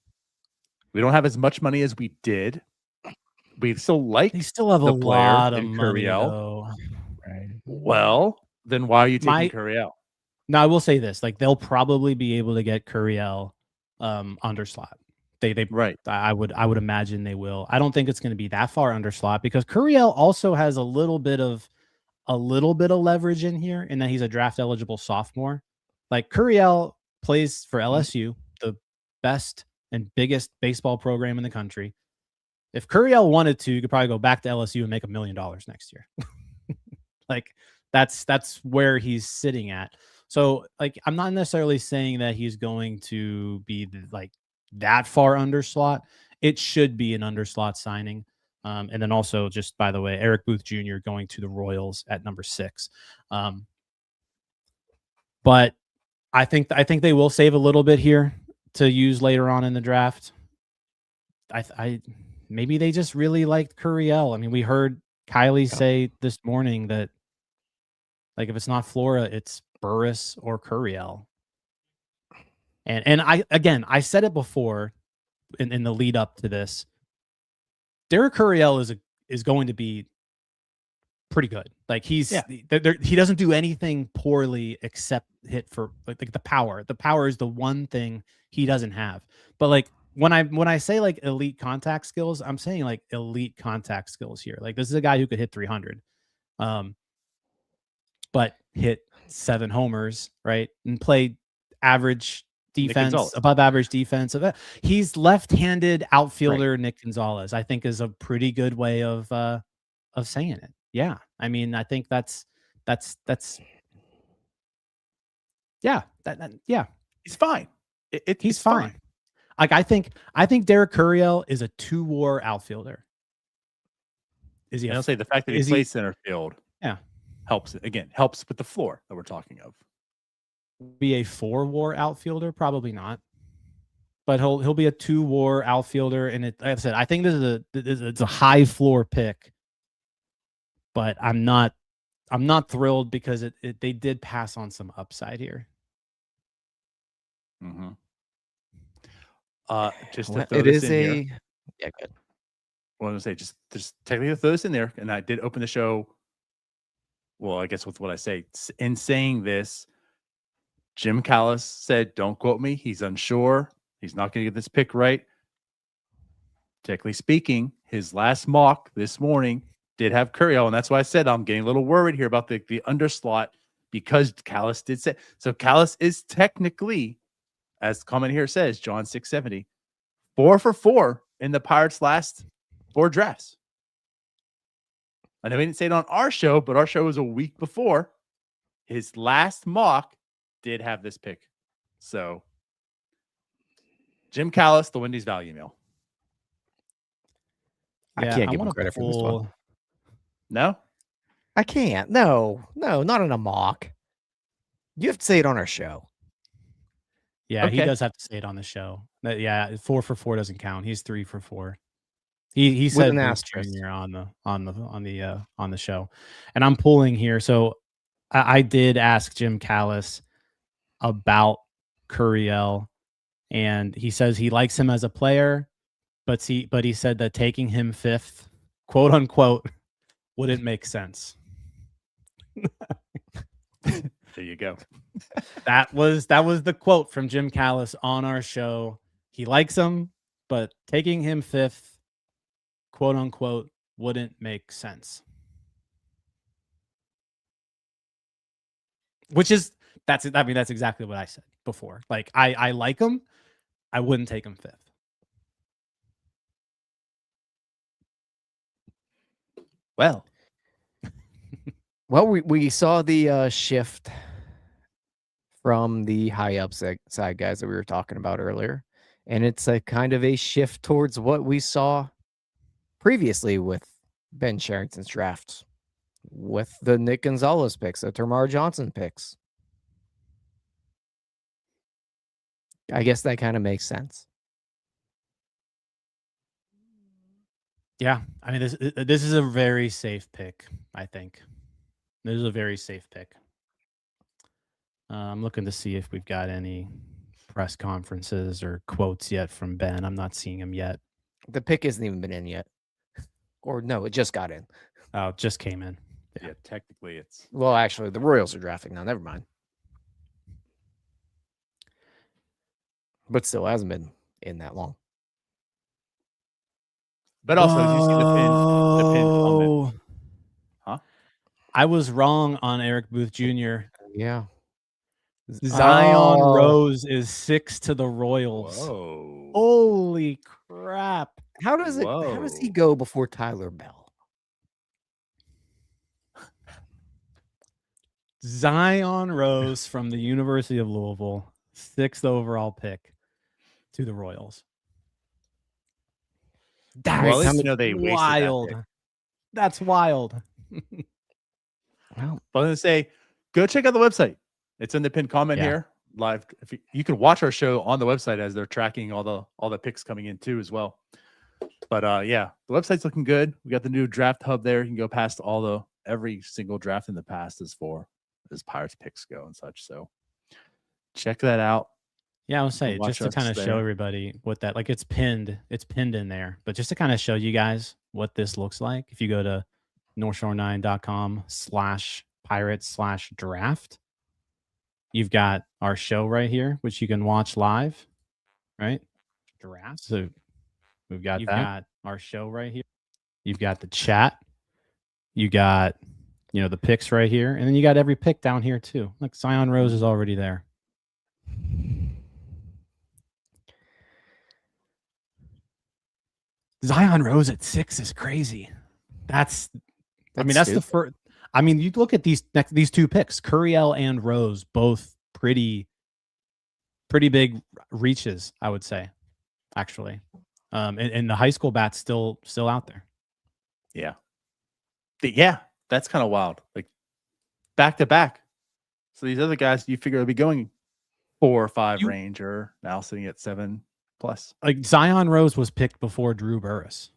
We don't have as much money as we did. We still like they still have a lot of money, though. Right. Well, then why are you taking Curiel? No, I will say this: like they'll probably be able to get Curiel under slot. They right. I would imagine they will. I don't think it's going to be that far under slot, because Curiel also has a little bit of leverage in here, in that he's a draft eligible sophomore. Like Curiel plays for LSU, the best and biggest baseball program in the country. If Curiel wanted to, you could probably go back to LSU and make $1 million next year. Like that's where he's sitting at. So like, I'm not necessarily saying that he's going to be like that far under slot. It should be an under slot signing. And then also, just by the way, Eric Booth Jr. going to the Royals at number 6. But I think they will save a little bit here to use later on in the draft. I maybe they just really liked Curiel. I mean, we heard Kylie say this morning that, like, if it's not Flora, it's Burris or Curiel. And I said it before in the lead up to this. Derek Curiel is going to be pretty good. Like he doesn't do anything poorly except hit for like the power. The power is the one thing he doesn't have. But like when I say like elite contact skills, I'm saying like elite contact skills here. Like this is a guy who could hit 300, but hit 7 homers, right, and play average defense, above average defense. He's left-handed outfielder, right. Nick Gonzalez, I think, is a pretty good way of saying it. Yeah, I mean, I think that's yeah, yeah. He's fine. He's fine. Like I think Derek Curiel is a 2-WAR outfielder. Is he? I'll say the fact that he plays center field, yeah, helps with the floor that we're talking of. Be a 4-WAR outfielder? Probably not. But he'll be a 2-WAR outfielder, and like I said, I think it's a high floor pick. But I'm not thrilled because they did pass on some upside here. Mm-hmm. Just to throw this in here. Yeah, good. I want to say just technically throw this in there, and I did open the show. Well, I guess with what I say in saying this, Jim Callis said, "Don't quote me. He's unsure. He's not going to get this pick right." Technically speaking, his last mock this morning did have Curiel, and that's why I said I'm getting a little worried here about the underslot because Callis did say so. Callis is technically, as comment here says, John 670, 4 for 4 in the Pirates' last 4 drafts. I know we didn't say it on our show, but our show was a week before. His last mock did have this pick. So, Jim Callis, the Wendy's value meal. I can't give him credit for this one. No? I can't. No, not in a mock. You have to say it on our show. Yeah, he Okay. does have to say it on the show. Yeah, 4 for 4 doesn't count. He's 3 for 4. He said an Booth asterisk. Jr. on the show, and I'm pulling here. So I did ask Jim Callis about Curiel, and he says he likes him as a player, but he said that taking him 5th, quote unquote, wouldn't make sense. There you go. That was the quote from Jim Callis on our show. He likes him, but taking him 5th, quote unquote, wouldn't make sense. That's exactly what I said before. Like I like him, I wouldn't take him 5th. Well, we saw the shift from the high upside guys that we were talking about earlier, and it's a kind of a shift towards what we saw previously with Ben Cherington's drafts, with the Nick Gonzalez picks, the Termarr Johnson picks. I guess that kind of makes sense. Yeah, I mean this is a very safe pick. I think this is a very safe pick. I'm looking to see if we've got any press conferences or quotes yet from Ben. I'm not seeing him yet. The pick hasn't even been in yet, or no, it just got in. Oh, it just came in. Yeah, technically it's. Well, actually, the Royals are drafting now. Never mind. But still hasn't been in that long. But also, did you see the pin comment? Huh? I was wrong on Eric Booth Jr. Yeah. Zion Rose is 6 to the Royals. Whoa. Holy crap. How does he go before Tyler Bell? Zion Rose from the University of Louisville, 6th overall pick to the Royals. That's they wild. That's wild. Well, I was gonna say, go check out the website. It's in the pinned comment here live. If you can watch our show on the website as they're tracking all the picks coming in too as well. But yeah, the website's looking good. We got the new draft hub there. You can go past every single draft in the past as Pirates picks go and such. So check that out. Yeah, I would say just to kind of show everybody what that, like, it's pinned in there, but just to kind of show you guys what this looks like. If you go to northshore9.com/pirates/draft, you've got our show right here, which you can watch live, right? Draft. So you've got our show right here. You've got the chat. You got, the picks right here. And then you got every pick down here too. Like Zion Rose is already there. Zion Rose at 6 is crazy. That's the first. I mean, you look at these two picks, Curiel and Rose, both pretty big reaches, I would say, actually. And the high school bat's still out there. Yeah. Yeah, that's kind of wild. Like back to back. So these other guys, you figure they'll be going 4 or 5 range, or now sitting at 7+. Like Zion Rose was picked before Drew Burress.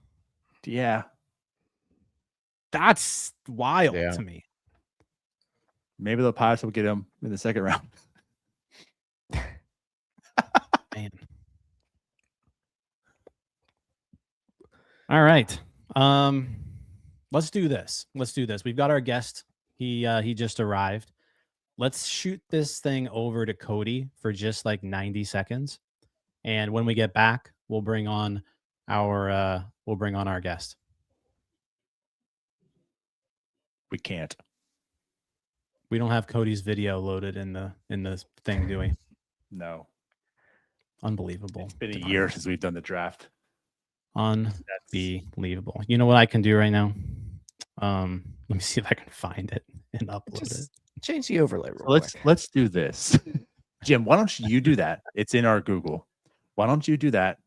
Yeah. That's wild to me. Maybe the Pirates will get him in the second round. Man. All right. Let's do this. We've got our guest. He just arrived. Let's shoot this thing over to Cody for just like 90 seconds. And when we get back, we'll bring on our guest. We can't. We don't have Cody's video loaded in the thing, do we? No, Unbelievable. it's been a year since we've done the draft. Unbelievable. You know what I can do right now? Let me see if I can find it and upload it. Change the overlay real quick. Let's do this. Jim, why don't you do that? It's in our Google. Why don't you do that?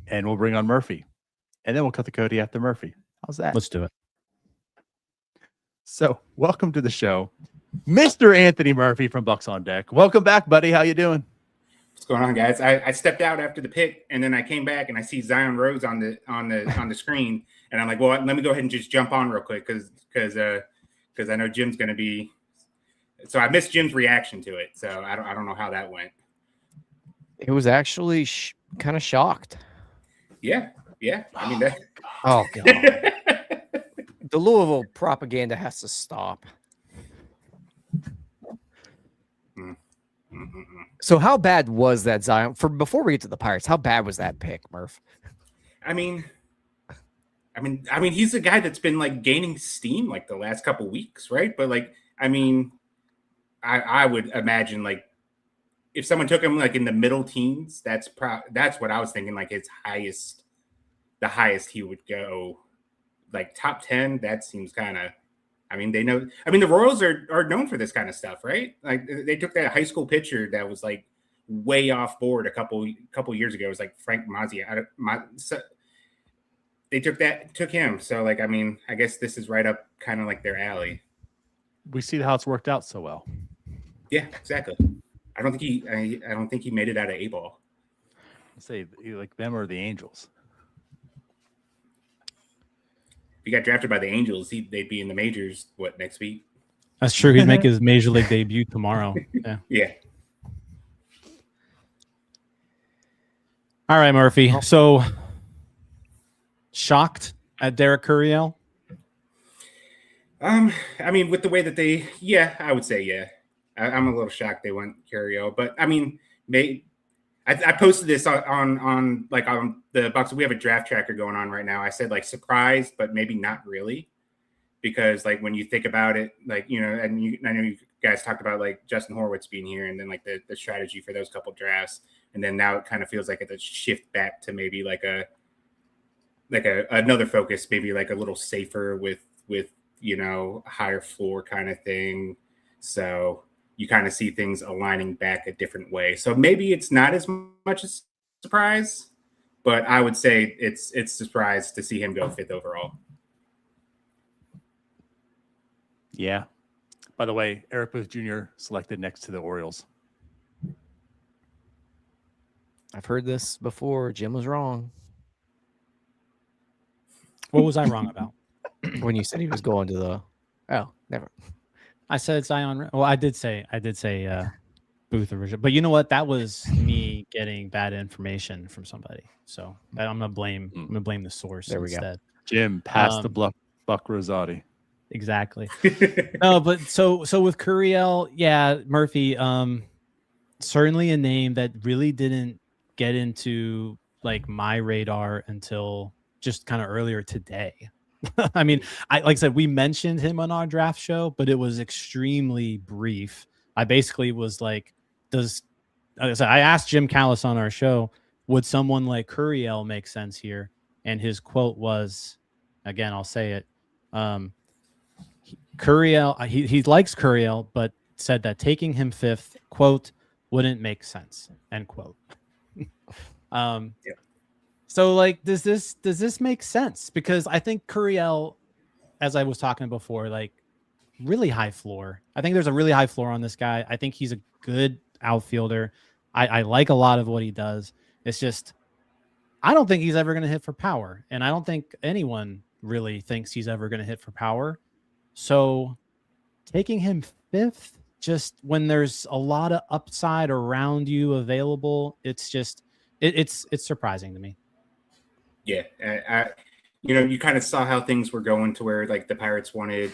And we'll bring on Murphy. And then we'll cut the Cody after Murphy. How's that? Let's do it. So, welcome to the show, Mr. Anthony Murphy from Bucs on Deck. Welcome back, buddy. How you doing? What's going on, guys? I stepped out after the pick, and then I came back and I see Zion Rose on the screen, and I'm like, well, let me go ahead and just jump on real quick because I know Jim's going to be. So I missed Jim's reaction to it, so I don't know how that went. It was actually kind of shocked. Yeah. I mean that. Oh god. The Louisville propaganda has to stop. So how bad was that, Zion? Before we get to the Pirates, how bad was that pick, Murph? I mean, he's a guy that's been like gaining steam like the last couple weeks, right? But like, I mean, I would imagine like if someone took him like in the middle teens, that's what I was thinking. Like the highest he would go. Like top 10, that seems kind of. I mean, they know. I mean, the Royals are known for this kind of stuff, right? Like they took that high school pitcher that was like way off board a couple years ago. It was like Frank Mazia. They took him. So like, I mean, I guess this is right up kind of like their alley. We see how it's worked out so well. Yeah, exactly. I don't think he made it out of A-ball. Say like them or the Angels. If he got drafted by the Angels, they'd be in the majors, next week? That's true. He'd make his major league debut tomorrow. Yeah. Yeah. All right, Murphy. So shocked at Derek Curiel? I mean, with the way that I would say, yeah. I'm a little shocked they went Curiel, but I mean, I posted this on the Bucs. We have a draft tracker going on right now. I said like surprised, but maybe not really, because like when you think about it, like I know you guys talked about like Justin Horwitz being here, and then like the strategy for those couple drafts, and then now it kind of feels like it's a shift back to maybe like another focus, maybe like a little safer with higher floor kind of thing. So you kind of see things aligning back a different way. So maybe it's not as much a surprise, but I would say it's a surprise to see him go 5th overall. Yeah. By the way, Eric Booth Jr. selected next to the Orioles. I've heard this before. Jim was wrong. What was I wrong about? When you said he was going to the... Oh, never. I said Zion. Well, I did say Booth original, but you know what? That was me getting bad information from somebody. So I'm gonna blame the source there we instead. Go. Jim, pass the Buck Rosati. Exactly. No, but so with Curiel, yeah, Murphy, certainly a name that really didn't get into like my radar until just kind of earlier today. I mean, like I said, we mentioned him on our draft show, but it was extremely brief. I basically was like, I asked Jim Callis on our show, would someone like Curiel make sense here? And his quote was, again, I'll say it. Curiel, he likes Curiel, but said that taking him 5th, quote, wouldn't make sense, end quote. Yeah. So like, does this make sense? Because I think Curiel, as I was talking before, like really high floor. I think there's a really high floor on this guy. I think he's a good outfielder. I like a lot of what he does. It's just, I don't think he's ever going to hit for power. And I don't think anyone really thinks he's ever going to hit for power. So taking him 5th, just when there's a lot of upside around you available, it's just, it's surprising to me. Yeah, you kind of saw how things were going to where like the Pirates wanted,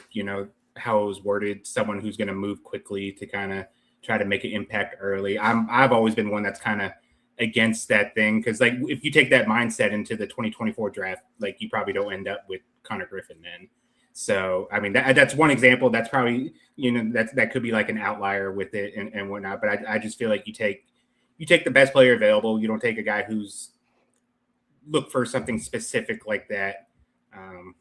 how it was worded, someone who's going to move quickly to kind of try to make an impact early. I've always been one that's kind of against that thing because like if you take that mindset into the 2024 draft, like you probably don't end up with Connor Griffin then. So, I mean, that's one example. That's probably, that could be like an outlier with it and whatnot. But I just feel like you take the best player available. You don't take a guy who's look for something specific like that. I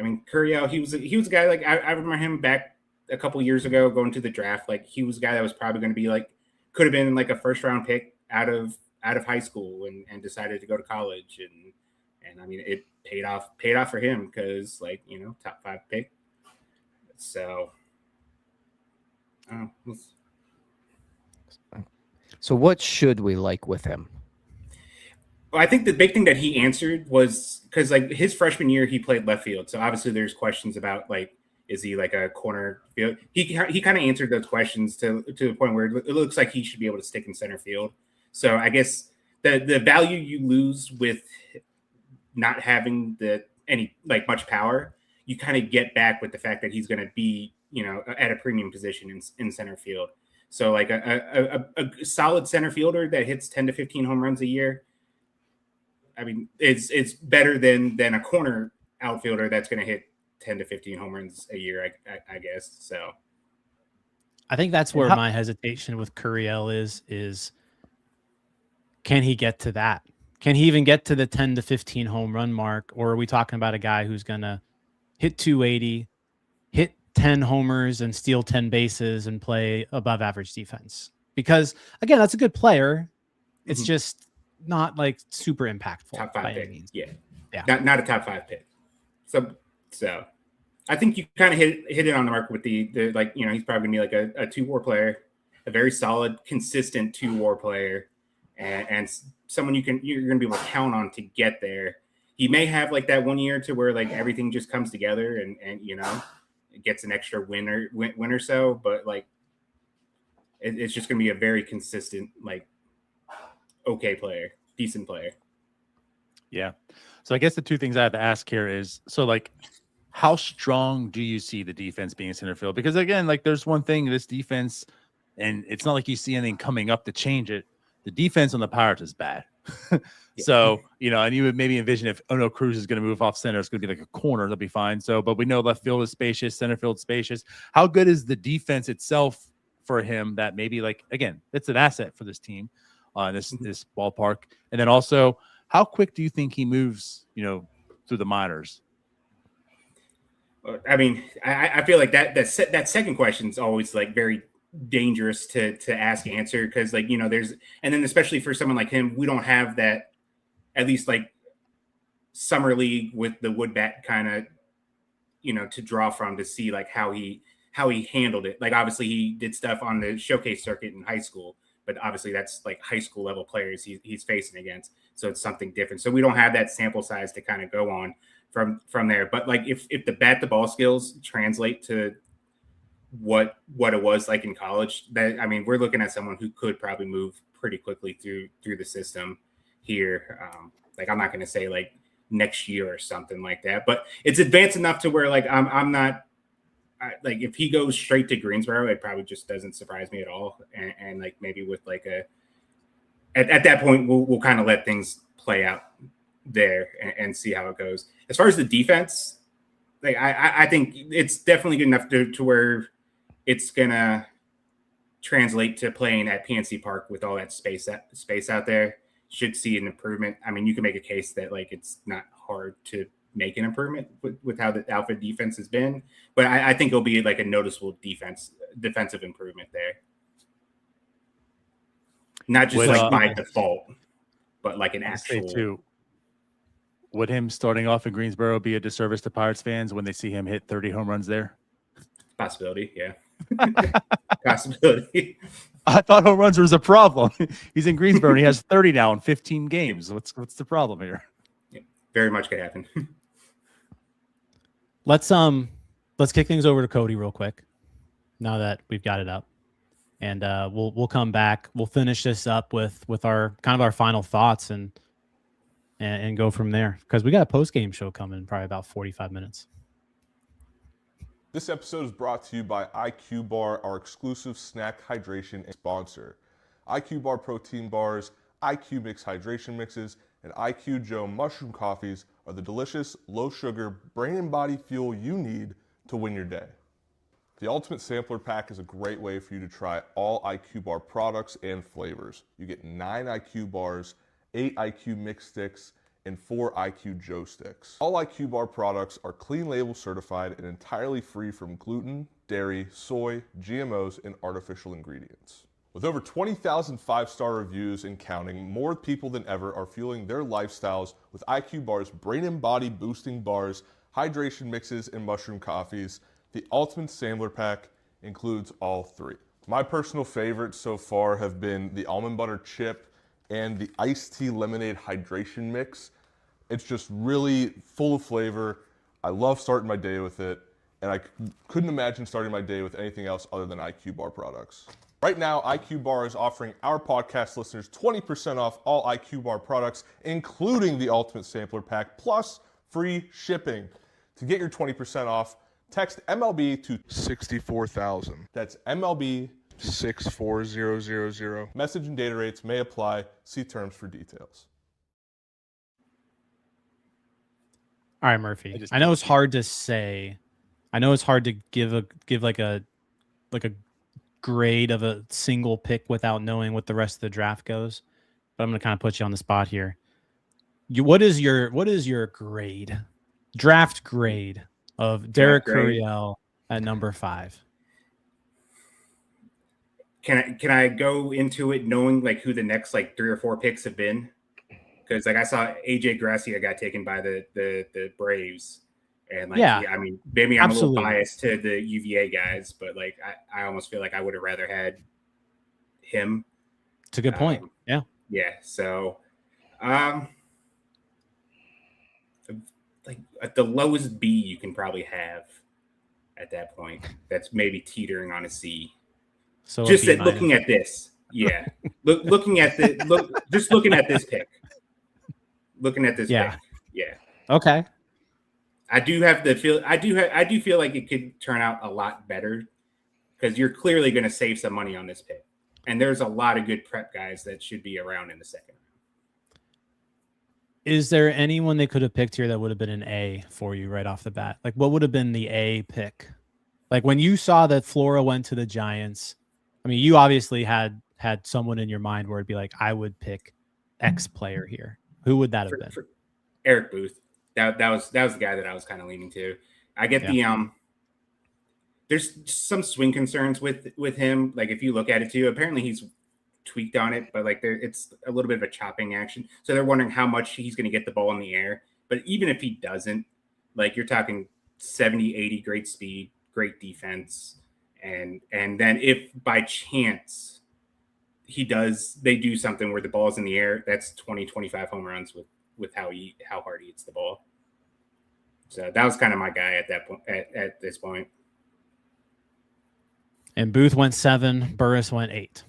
mean, Curiel, he was a guy like I remember him back a couple years ago going to the draft. Like he was a guy that was probably going to be like could have been like a first round pick out of high school and decided to go to college and I mean it paid off for him because like top 5 pick. So So what should we like with him? Well, I think the big thing that he answered was because like his freshman year he played left field, so obviously there's questions about like is he like a corner field? He kind of answered those questions to the point where it looks like he should be able to stick in center field. So I guess the value you lose with not having any like much power, you kind of get back with the fact that he's going to be at a premium position in center field. So like a solid center fielder that hits 10 to 15 home runs a year. I mean, it's better than a corner outfielder that's going to hit 10 to 15 home runs a year, I guess. So I think that's where my hesitation with Curiel is can he get to that? Can he even get to the 10 to 15 home run mark? Or are we talking about a guy who's going to hit 280, hit 10 homers and steal 10 bases and play above average defense? Because again, that's a good player. It's just not like super impactful. Top 5 by pick. any means. Yeah. Not a top 5 pick. So I think you kind of hit it on the mark with the like, he's probably gonna be like a 2-WAR player, a very solid, consistent 2-WAR player, and someone you're gonna be able to count on to get there. He may have like that 1 year to where like everything just comes together and it gets an extra win or so, but like it's just gonna be a very consistent, like okay player, decent player. Yeah. So I guess the 2 things I have to ask here is, so like, how strong do you see the defense being in center field? Because again, like there's one thing, this defense, and it's not like you see anything coming up to change it. The defense on the Pirates is bad. So, and you would maybe envision if Cruz is going to move off center, it's going to be like a corner, that'll be fine. So, but we know left field is spacious, center field spacious. How good is the defense itself for him that maybe like, again, it's an asset for this team, this ballpark. And then also, how quick do you think he moves, through the minors? I mean, I feel like that second question is always like very dangerous to ask and answer because like there's and then especially for someone like him, we don't have that at least like summer league with the wood bat kind of to draw from to see like how he handled it. Like obviously he did stuff on the showcase circuit in high school, but obviously that's like high school level players he's facing against, so it's something different. So we don't have that sample size to kind of go on from there. But like if the bat to ball skills translate to what it was like in college, that I mean we're looking at someone who could probably move pretty quickly through the system here. Like I'm not going to say like next year or something like that, but it's advanced enough to where like I'm not like if he goes straight to Greensboro, it probably just doesn't surprise me at all. And like maybe with like at that point we'll kind of let things play out there and see how it goes. As far as the defense, like I think it's definitely good enough to where it's gonna translate to playing at PNC Park with all that space out there. Should see an improvement. I mean, you can make a case that like it's not hard to make an improvement with how the outfit defense has been, but I think it'll be like a noticeable defensive improvement there. Not just by default, but like an actual. Too, would him starting off in Greensboro be a disservice to Pirates fans when they see him hit 30 home runs there? Possibility, yeah. Possibility. I thought home runs was a problem. He's in Greensboro and he has 30 now in 15 games. What's the problem here? Yeah, very much could happen. Let's kick things over to Cody real quick. Now that we've got it up, and we'll come back. We'll finish this up with our kind of our final thoughts and go from there because we got a post game show coming in probably about 45 minutes. This episode is brought to you by IQ Bar, our exclusive snack hydration sponsor. IQ Bar protein bars, IQ Mix hydration mixes, and IQ Joe mushroom coffees are the delicious, low-sugar, brain and body fuel you need to win your day. The Ultimate Sampler Pack is a great way for you to try all IQ Bar products and flavors. You get 9 IQ bars, 8 IQ mix sticks, and 4 IQ Joe sticks. All IQ Bar products are clean label certified and entirely free from gluten, dairy, soy, GMOs, and artificial ingredients. With over 20,000 5-star reviews and counting, more people than ever are fueling their lifestyles with IQ Bar's brain and body boosting bars, hydration mixes, and mushroom coffees. The Ultimate Sampler Pack includes all 3. My personal favorites so far have been the almond butter chip and the iced tea lemonade hydration mix. It's just really full of flavor. I love starting my day with it, and I couldn't imagine starting my day with anything else other than IQ Bar products. Right now, IQ Bar is offering our podcast listeners 20% off all IQ Bar products, including the Ultimate Sampler Pack, plus free shipping. To get your 20% off, text MLB to 64,000. That's MLB 64000. Message and data rates may apply. See terms for details. All right, Murphy. I know it's hard to say. I know it's hard to give like a grade of a single pick without knowing what the rest of the draft goes. But I'm going to kind of put you on the spot here. What is your grade? Draft grade of Derek Curiel at number 5. Can I go into it knowing like who the next like 3 or 4 picks have been? Because like I saw AJ Gracia got taken by the Braves, and like I mean maybe I'm a little biased to the UVA guys, but like I almost feel like I would have rather had him. It's a good point. Yeah. So, like at the lowest B you can probably have at that point. That's maybe teetering on a C. So just that looking at this, looking at this pick. Looking at this pick. Yeah. Okay. I do feel like it could turn out a lot better because you're clearly going to save some money on this pick. And there's a lot of good prep guys that should be around in the second round. Is there anyone they could have picked here that would have been an A for you right off the bat? Like what would have been the A pick? Like when you saw that Flora went to the Giants, I mean, you obviously had someone in your mind where it'd be like, I would pick X player here. Who would that have been? For Eric Booth. That was the guy that I was kind of leaning to. I get there's some swing concerns with him. Like if you look at it too, apparently he's tweaked on it, but like it's a little bit of a chopping action. So they're wondering how much he's going to get the ball in the air. But even if he doesn't, like you're talking 70, 80, great speed, great defense. And then if by chance they do something where the ball's in the air, that's 20, 25 home runs with how hard he hits the ball. So that was kind of my guy at that point, at this point. And Booth went 7, Burris went 8.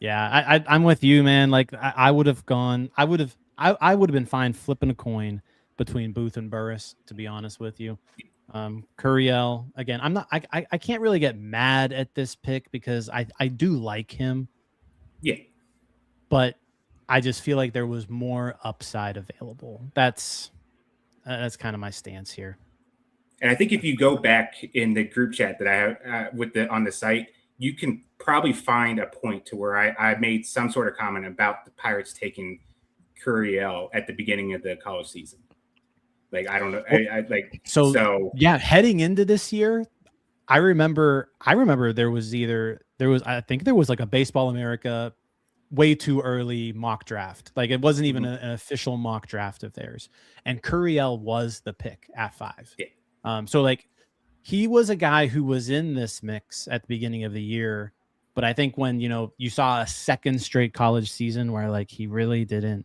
Yeah. I'm with you, man. Like I would have been fine flipping a coin between Booth and Burris, to be honest with you. Curiel, again, I can't really get mad at this pick because I do like him. Yeah. But I just feel like there was more upside available. That's kind of my stance here. And I think if you go back in the group chat that I have on the site, you can probably find a point to where I made some sort of comment about the Pirates taking Curiel at the beginning of the college season. Like, I don't know. So yeah, heading into this year, I remember there was I think there was like a Baseball America way too early mock draft. Like it wasn't even an official mock draft of theirs. And Curiel was the pick at 5. Yeah. So like he was a guy who was in this mix at the beginning of the year. But I think when, you saw a second straight college season where like he really didn't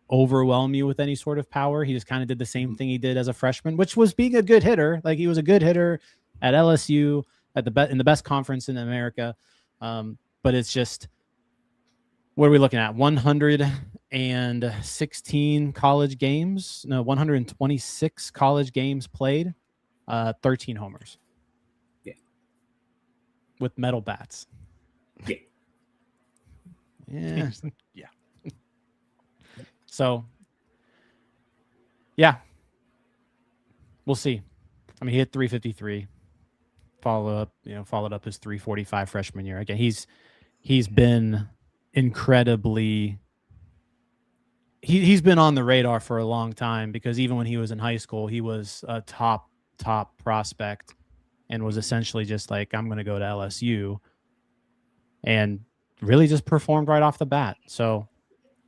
overwhelm you with any sort of power. He just kind of did the same thing he did as a freshman, which was being a good hitter. Like he was a good hitter at LSU in the best conference in America. But it's just, what are we looking at? 116 college games. No, 126 college games played. 13 homers. Yeah. With metal bats. Yeah. Yeah. Yeah. So Yeah. We'll see. I mean, he hit 353. Followed up his 345 freshman year. Again, he's been incredibly he's been on the radar for a long time, because even when he was in high school, he was a top prospect and was essentially just like, I'm going to go to LSU, and really just performed right off the bat. So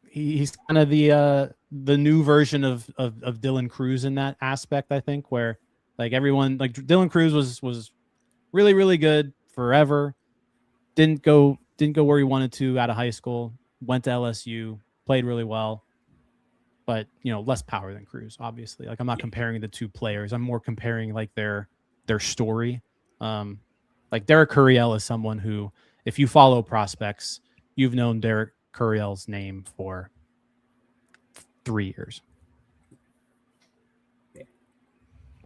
he's kind of the new version of Dylan Cruz in that aspect, I think, where like everyone, like Dylan Cruz was really, really good forever. Didn't go where he wanted to out of high school. Went to LSU, played really well, but less power than Cruz, obviously. Like, I'm not comparing the two players. I'm more comparing like their story. Like Derek Curiel is someone who, if you follow prospects, you've known Derek Curiel's name for 3 years.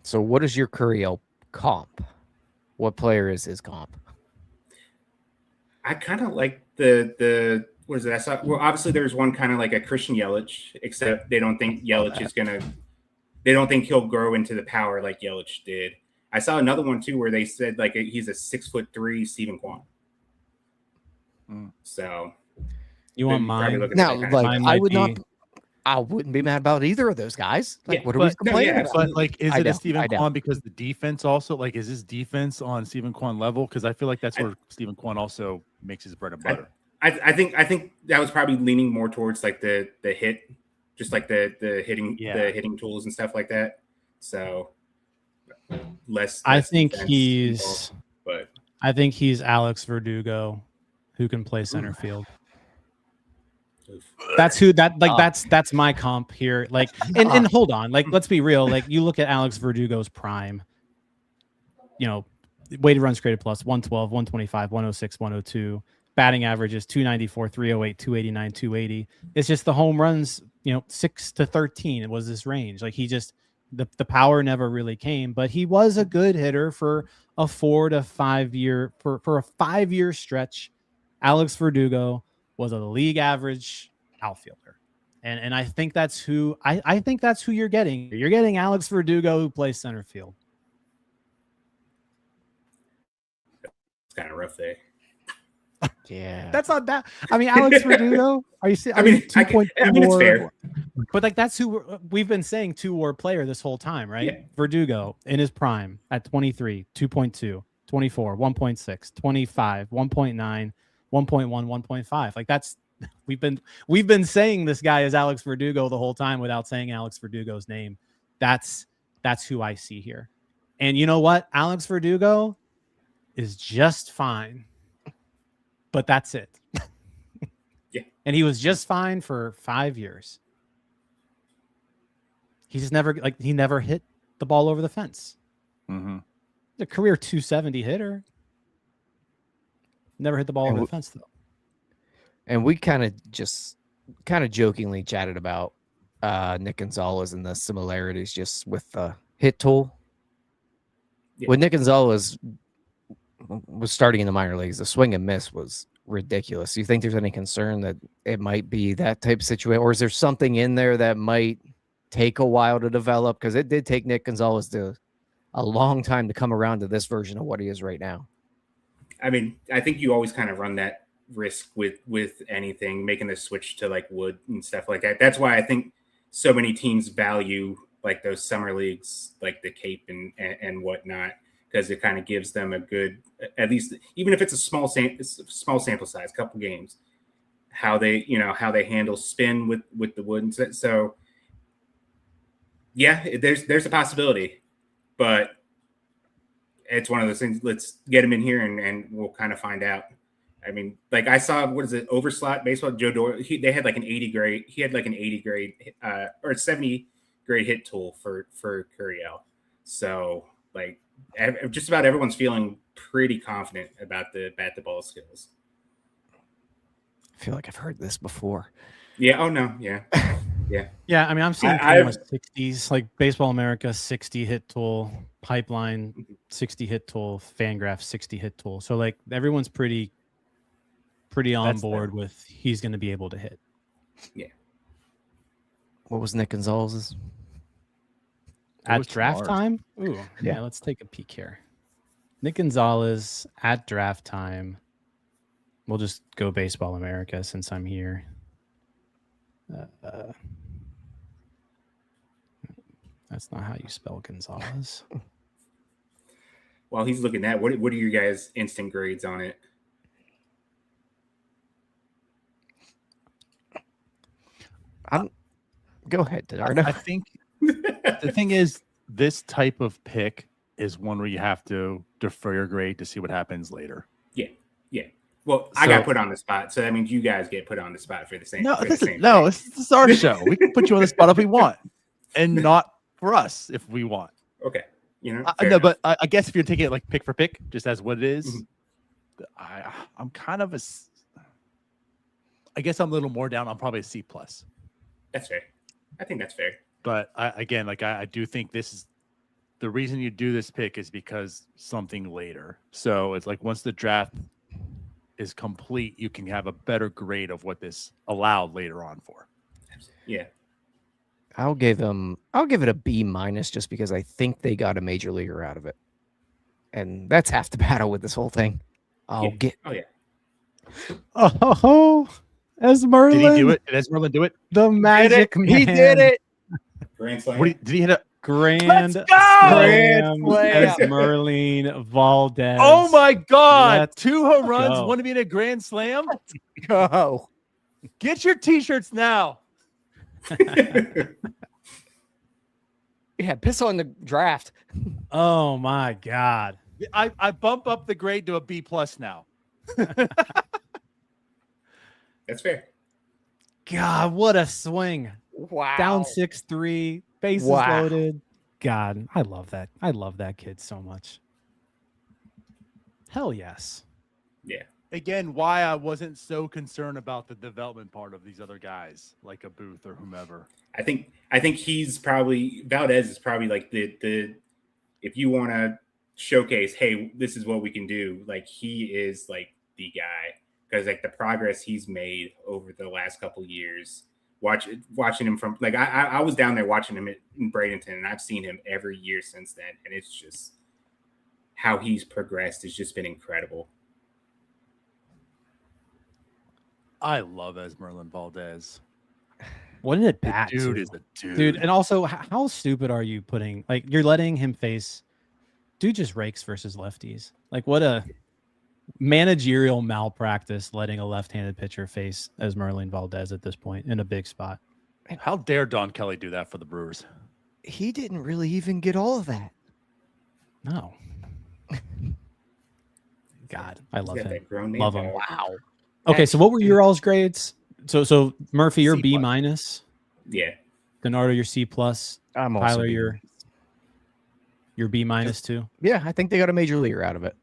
So what is your Curiel comp? What player is his comp? I kind of like the what is it? I saw, well, obviously there's one kind of like a Christian Yelich, except they don't think Yelich is they don't think he'll grow into the power like Yelich did. I saw another one too where they said like he's a 6'3" Stephen Kwan. So you want mine? Now, like I wouldn't be mad about either of those guys. Like, what are we complaining about? But like, is it a Stephen Kwan because the defense also, like, is his defense on Stephen Kwan level? Because I feel like that's where Stephen Kwan also makes his bread and butter. I think that was probably leaning more towards like the hit, just like the hitting tools and stuff like that. So less I think he's Alex Verdugo, who can play center field. That's my comp here. Like, and hold on, like, let's be real. Like, you look at Alex Verdugo's prime, weighted runs created plus 112, 125, 106, 102. Batting averages 294, 308, 289, 280. It's just the home runs, 6 to 13. It was this range. Like, he just, the power never really came, but he was a good hitter for a 4 to 5 year, for a 5-year stretch. Alex Verdugo was a league average outfielder. And I think that's who I think that's who you're getting. You're getting Alex Verdugo, who plays center field. It's kind of rough there. Yeah, that's not that. I mean, Alex Verdugo. Are you saying? I mean, it's fair. But like, that's who we've been saying, 2-WAR player this whole time, right? Yeah. Verdugo in his prime at 23, 2.2, 24, 1.6, 25, 1.9, 1.1, 1.5. Like, that's we've been saying this guy is Alex Verdugo the whole time without saying Alex Verdugo's name. That's who I see here. And you know what? Alex Verdugo is just fine. But that's it. Yeah. And he was just fine for 5 years. He just never hit the ball over the fence. Mm-hmm. He's a career 270 hitter. Never hit the ball over the fence, though. And we kind of jokingly chatted about Nick Gonzalez and the similarities just with the hit tool. Yeah. When Nick Gonzalez was starting in the minor leagues, the swing and miss was ridiculous. Do you think there's any concern that it might be that type of situation, or is there something in there that might take a while to develop? Because it did take Nick Gonzalez a long time to come around to this version of what he is right now. I mean, I think you always kind of run that risk with anything, making the switch to like wood and stuff like that. That's why I think so many teams value like those summer leagues, like the Cape and whatnot, because it kind of gives them a good, at least, even if it's a small sample size, couple games, how they handle spin with the wood. And so yeah, there's a possibility, but it's one of those things. Let's get him in here and we'll kind of find out. I mean, like I saw, what is it, Overslot Baseball, Joe Doyle, they had like an 80 grade, he had like an 80 grade or 70 grade hit tool for Curiel. So like just about everyone's feeling pretty confident about the bat to ball skills. I feel like I've heard this before. Yeah. Oh no. Yeah. Yeah. Yeah. I mean, I'm seeing 60s, like Baseball America 60 hit tool, Pipeline 60 hit tool, Fangraph 60 hit tool. So like everyone's pretty on board with he's going to be able to hit. Yeah. What was Nick Gonzalez's? at was draft smart. time. Ooh, Yeah. yeah. Let's take a peek here. Nick Gonzalez at draft time. We'll just go Baseball America since I'm here. That's not how you spell Gonzalez. While he's looking at what are your guys' instant grades on it? Go ahead, Dardo. I think the thing is, this type of pick is one where you have to defer your grade to see what happens later. Yeah. Well, I got put on the spot, so that means you guys get put on the spot for the same. No, for the this same this is our show. We can put you on the spot if we want, and not for us if we want. Okay. You know, No, enough. but I guess if you're taking it like pick for pick, just as what it is, Mhm. I'm kind of I guess I'm a little more down. I'm probably a C plus. That's fair. I think that's fair. But I do think this is the reason you do this pick is because something later. So it's like once the draft is complete, you can have a better grade of what this allowed later on for. Yeah. I'll give it a B minus just because I think they got a major leaguer out of it. And that's half the battle with this whole thing. Oh yeah. Oh, Esmerlin. Did he do it? Did Esmerlin do it? The magic man. He did it. Grand slam. Did he hit a Grand Let's go! Slam, Grand slam. Esmerlin Valdez. Oh my God! Let's 2 home runs, go. want to be in a grand slam? Go. Get your t-shirts now. Yeah, piss on the draft. Oh my God. I bump up the grade to a B plus now. That's fair. God, what a swing. Wow. Down 6-3, bases Wow. loaded. God, I love that. I love that kid so much. Hell yes. Yeah. Again, why I wasn't so concerned about the development part of these other guys, like a Booth or whomever. I think he's probably Valdez is probably like the if you want to showcase, hey, this is what we can do. Like he is like the guy because like the progress he's made over the last couple of years. Watching him from like I was down there watching him in Bradenton, and I've seen him every year since then, and it's just how he's progressed has just been incredible. I love Esmerlin Valdez. Wasn't it The bad? dude too? is a dude. Dude, and also, how stupid are you putting? Like, you're letting him face. Dude just rakes versus lefties. Like, what a managerial malpractice letting a left-handed pitcher face Esmerlin Valdez at this point in a big spot. How dare Don Kelly do that for the Brewers? He didn't really even get all of that. No. God, I love He's got him. that grown name Love him. tag. Wow. Okay, so what were your all's grades? So Murphy, you're C+. B minus. Yeah. Bernardo, you're C plus. I'm also Tyler, B you're B minus too. Yeah, I think they got a major leaguer out of it.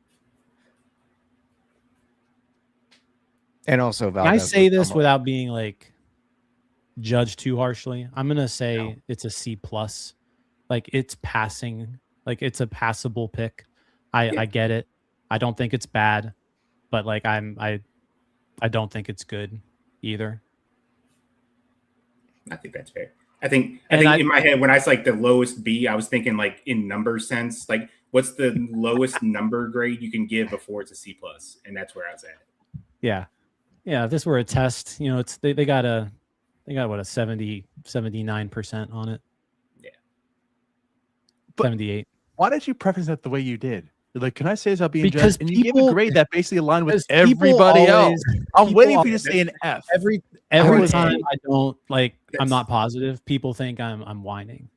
And also, Can I Valdez say was this somewhat- without being like judged too harshly? I'm gonna say it's a C plus. Like it's passing. Like it's a passable pick. I get it. I don't think it's bad, but like I don't think it's good either. I think that's fair. I think And in my head when I said like the lowest B, I was thinking like in number sense, like what's the lowest number grade you can give before it's a C plus, and that's where I was at. Yeah. Yeah. If this were a test, you know, it's they got what a 79% on it. Yeah. But- 78. Why did you preface that the way you did? You're like, can I say this without being Because judged? And you gave a people- grade that basically aligned with Because people everybody else. always- I'm people waiting for you to always- say an F. Every was- time I don't like, I'm That's- not positive. People think I'm whining.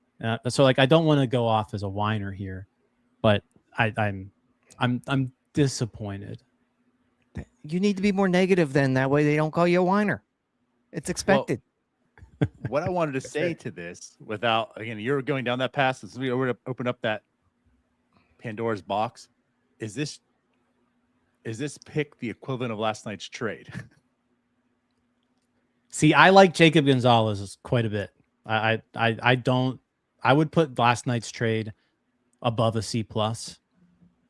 So like, I don't want to go off as a whiner here, but I'm disappointed. You need to be more negative then. That way they don't call you a whiner. It's expected. What I wanted to say to this, without again, you're going down that path, as we were to open up that Pandora's box. Is this pick the equivalent of last night's trade? See, I like Jacob Gonzalez quite a bit. I would put last night's trade above a C plus,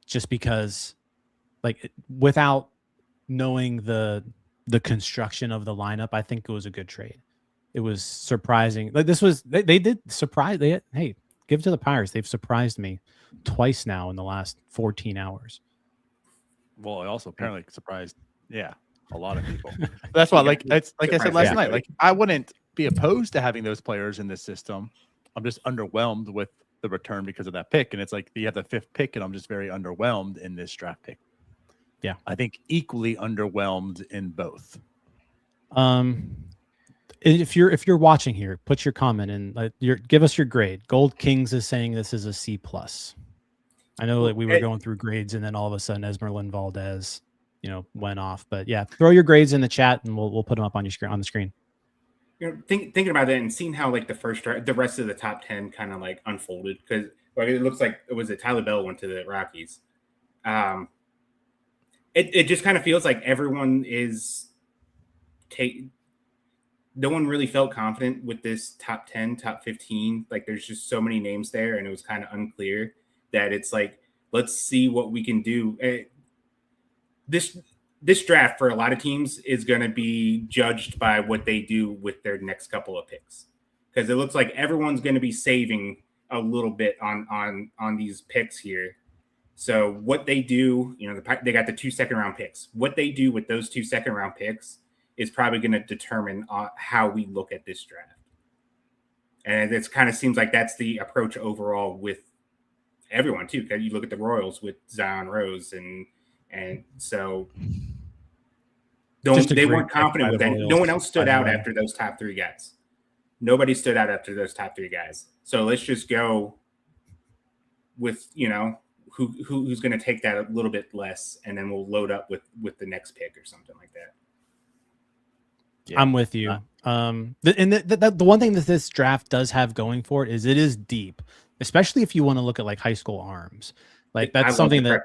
just because, like, without knowing the construction of the lineup, I think it was a good trade. It was surprising. Like this was they did surprise. Hey, Give it to the Pirates. They've surprised me twice now in the last 14 hours. Well, it also apparently surprised, a lot of people. That's why, like I said last night, like I wouldn't be opposed to having those players in this system. I'm just underwhelmed with the return because of that pick. And it's like you have the 5th pick, and I'm just very underwhelmed in this draft pick. Yeah. I think equally underwhelmed in both. If you're watching here, put your comment in. Give us your grade. Gold Kings is saying this is a C+. I know that we were going through grades, and then all of a sudden Esmeralda Valdez, went off. But yeah, throw your grades in the chat, and we'll put them up on the screen. Thinking about that and seeing how like the rest of the top 10 kind of like unfolded, because it looks like it was Tyler Bell went to the Rockies. It just kind of feels like everyone is no one really felt confident with this top 10, top 15. Like there's just so many names there, and it was kind of unclear that it's like, let's see what we can do. This draft for a lot of teams is going to be judged by what they do with their next couple of picks, because it looks like everyone's going to be saving a little bit on these picks here. So what they do, they got the 2 second-round picks. What they do with those 2 second-round picks is probably going to determine how we look at this draft. And it kind of seems like that's the approach overall with everyone too. Because you look at the Royals with Zion Rose, and so they weren't confident with that. No one else stood out after those top 3 guys. Nobody stood out after those top 3 guys. So let's just go with who's going to take that a little bit less, and then we'll load up with the next pick or something like that. Yeah. I'm with you. The one thing that this draft does have going for it is it is deep, especially if you want to look at like high school arms. Like that's something that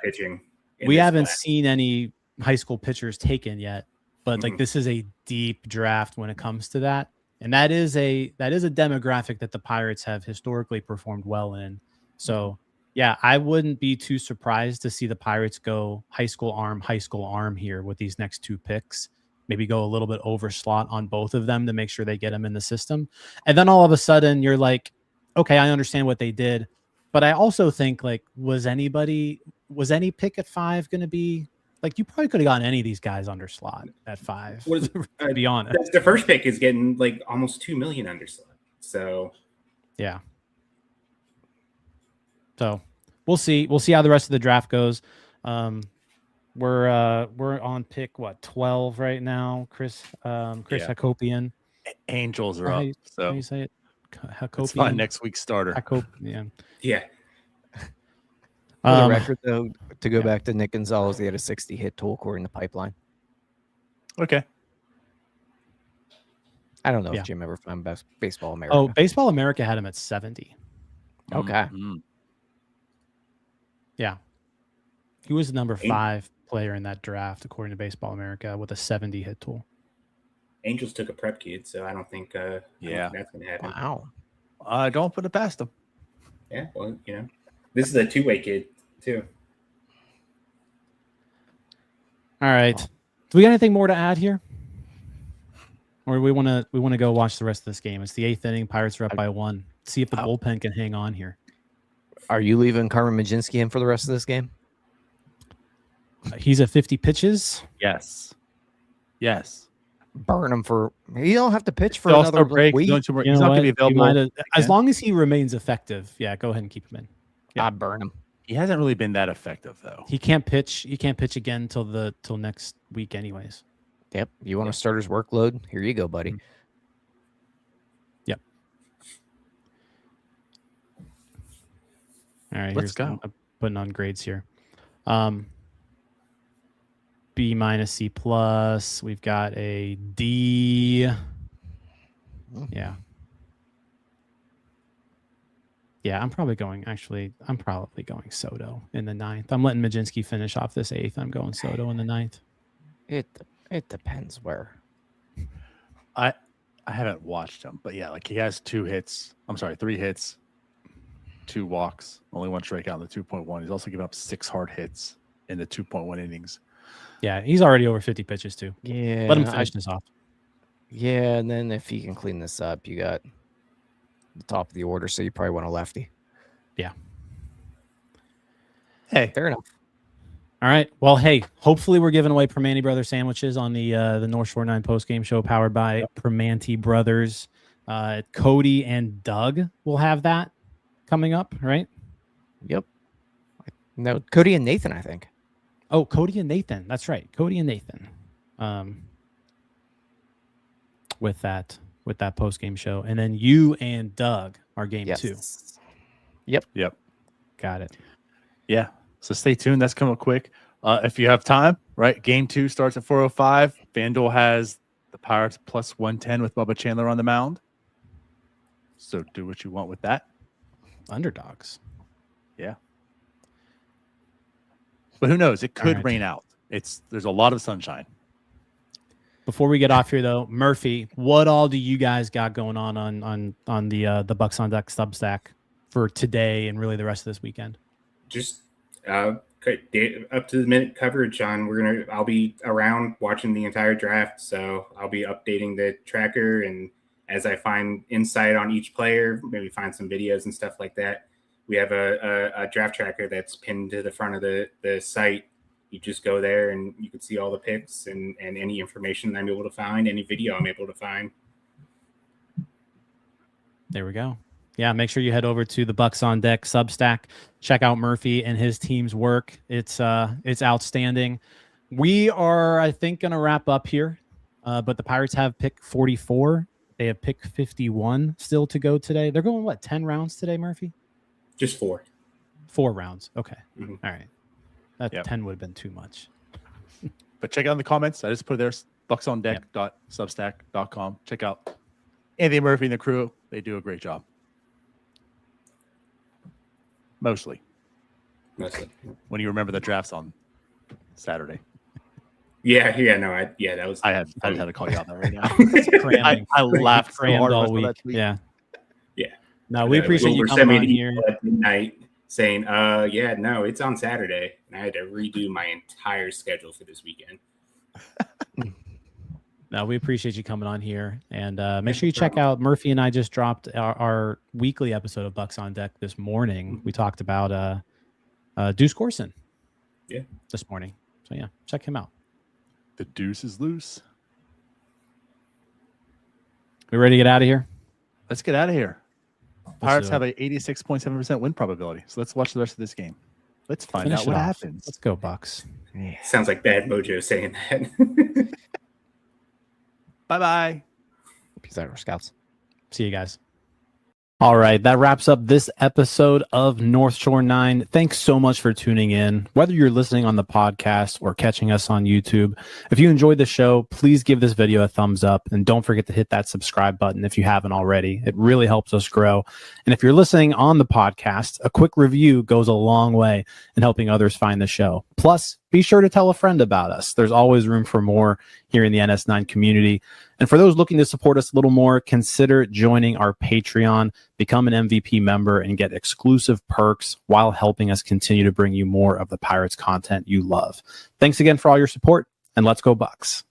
we haven't seen any high school pitchers taken yet, but like this is a deep draft when it comes to that. And that is a demographic that the Pirates have historically performed well in. So yeah, I wouldn't be too surprised to see the Pirates go high school arm here with these next 2 picks. Maybe go a little bit over slot on both of them to make sure they get them in the system. And then all of a sudden you're like, okay, I understand what they did. But I also think like, was any pick at 5 going to be like, you probably could have gotten any of these guys under slot at 5. To be honest, the first pick is getting like almost $2 million under slot. So yeah. So we'll see how the rest of the draft goes. We're on pick 12 right now. Chris Hakopian. Angels are up. How you say it? Hakopian. It's fine. Next week's starter. Yeah. For the record, though, to go back to Nick Gonzalez, he had a 60 hit total according to Pipeline. Okay. I don't know if Jim ever found Baseball America. Oh, Baseball America had him at 70. Okay. Mm-hmm. Yeah. He was the number 5 player in that draft, according to Baseball America, with a 70 hit tool. Angels took a prep kid, so I don't think that's going to happen. Wow. Don't put it past them. Yeah, well, this is a 2-way kid too. All right. Do we got anything more to add here? Or we want to go watch the rest of this game? It's the 8th inning. Pirates are up by 1. See if the bullpen can hang on here. Are you leaving Carmen Majinski in for the rest of this game? He's at 50 pitches. Yes. Burn him for. You don't have to pitch for another break. week. He's not going to be available. As long as he remains effective, go ahead and keep him in. Yeah. I'd burn him. He hasn't really been that effective though. He can't pitch. He can't pitch again till next week, anyways. Yep. You want a starter's workload? Here you go, buddy. Yep. All right. Let's go. I'm putting on grades here. B minus C plus. We've got a D. Yeah. Yeah, I'm probably going Soto in the 9th. I'm letting Majinski finish off this 8th. I'm going Soto in the 9th. It depends where. I haven't watched him, but yeah, like he has 3 hits, 2 walks, only 1 strikeout in the 2.1. He's also given up 6 hard hits in the 2.1 innings. Yeah, he's already over 50 pitches too. Yeah. Let him finish this off. Yeah, and then if he can clean this up, you got the top of the order, so you probably want a lefty. Yeah. Hey, Fair enough. All right. Well, hey, hopefully we're giving away Primanti Brothers sandwiches on the North Shore 9 postgame show powered by Primanti Brothers. Cody and Doug will have that coming up, right? Yep. No, Cody and Nathan, I think. Oh, Cody and Nathan. That's right. Cody and Nathan. With that post-game show. And then you and Doug are game 2. Yep. Got it. yeah. So stay tuned. That's coming quick. If you have time, right? Game 2 starts at 4:05. FanDuel has the Pirates plus 110 with Bubba Chandler on the mound. So do what you want with that. Underdogs. Yeah. But who knows? It could right. rain out. There's a lot of sunshine. Before we get off here, though, Murphy, what all do you guys got going on the Bucs on Deck Substack for today and really the rest of this weekend? Just up to the minute coverage on. I'll be around watching the entire draft, so I'll be updating the tracker, and as I find insight on each player, maybe find some videos and stuff like that. We have a draft tracker that's pinned to the front of the site. You just go there and you can see all the picks and any information I'm able to find, any video I'm able to find. There we go. Yeah, make sure you head over to the Bucs on Deck Substack. Check out Murphy and his team's work. It's outstanding. We are, I think, going to wrap up here, but the Pirates have pick 44. They have pick 51 still to go today. They're going, 10 rounds today, Murphy? Just 4. 4 rounds. Okay. Mm-hmm. All right. That 10 would have been too much. But check out in the comments. I just put it there, bucksondeck.substack.com. Check out Anthony Murphy and the crew. They do a great job. Mostly. When you remember the drafts on Saturday. Yeah, that was. I had to call you out there right now. I laughed so hard all when I saw week. that tweet. Yeah. Yeah. No, we appreciate you coming on here. At midnight saying, it's on Saturday. And I had to redo my entire schedule for this weekend. No, we appreciate you coming on here. And make sure you check out Murphy and I just dropped our weekly episode of Bucs on Deck this morning. We talked about Deuce Corson this morning. So, yeah, check him out. The deuce is loose. We ready to get out of here? Let's get out of here. Pirates have a 86.7% win probability. So let's watch the rest of this game. Let's find out what happens. Let's go, Bucs. Yeah. Sounds like bad mojo saying that. Bye-bye. Peace out, Scouts. See you guys. All right, that wraps up this episode of North Shore 9. Thanks so much for tuning in. Whether you're listening on the podcast or catching us on YouTube, if you enjoyed the show, please give this video a thumbs up and don't forget to hit that subscribe button if you haven't already. It really helps us grow. And if you're listening on the podcast, a quick review goes a long way in helping others find the show. Plus, be sure to tell a friend about us. There's always room for more here in the NS9 community. And for those looking to support us a little more, consider joining our Patreon, become an MVP member, and get exclusive perks while helping us continue to bring you more of the Pirates content you love. Thanks again for all your support, and let's go Bucs.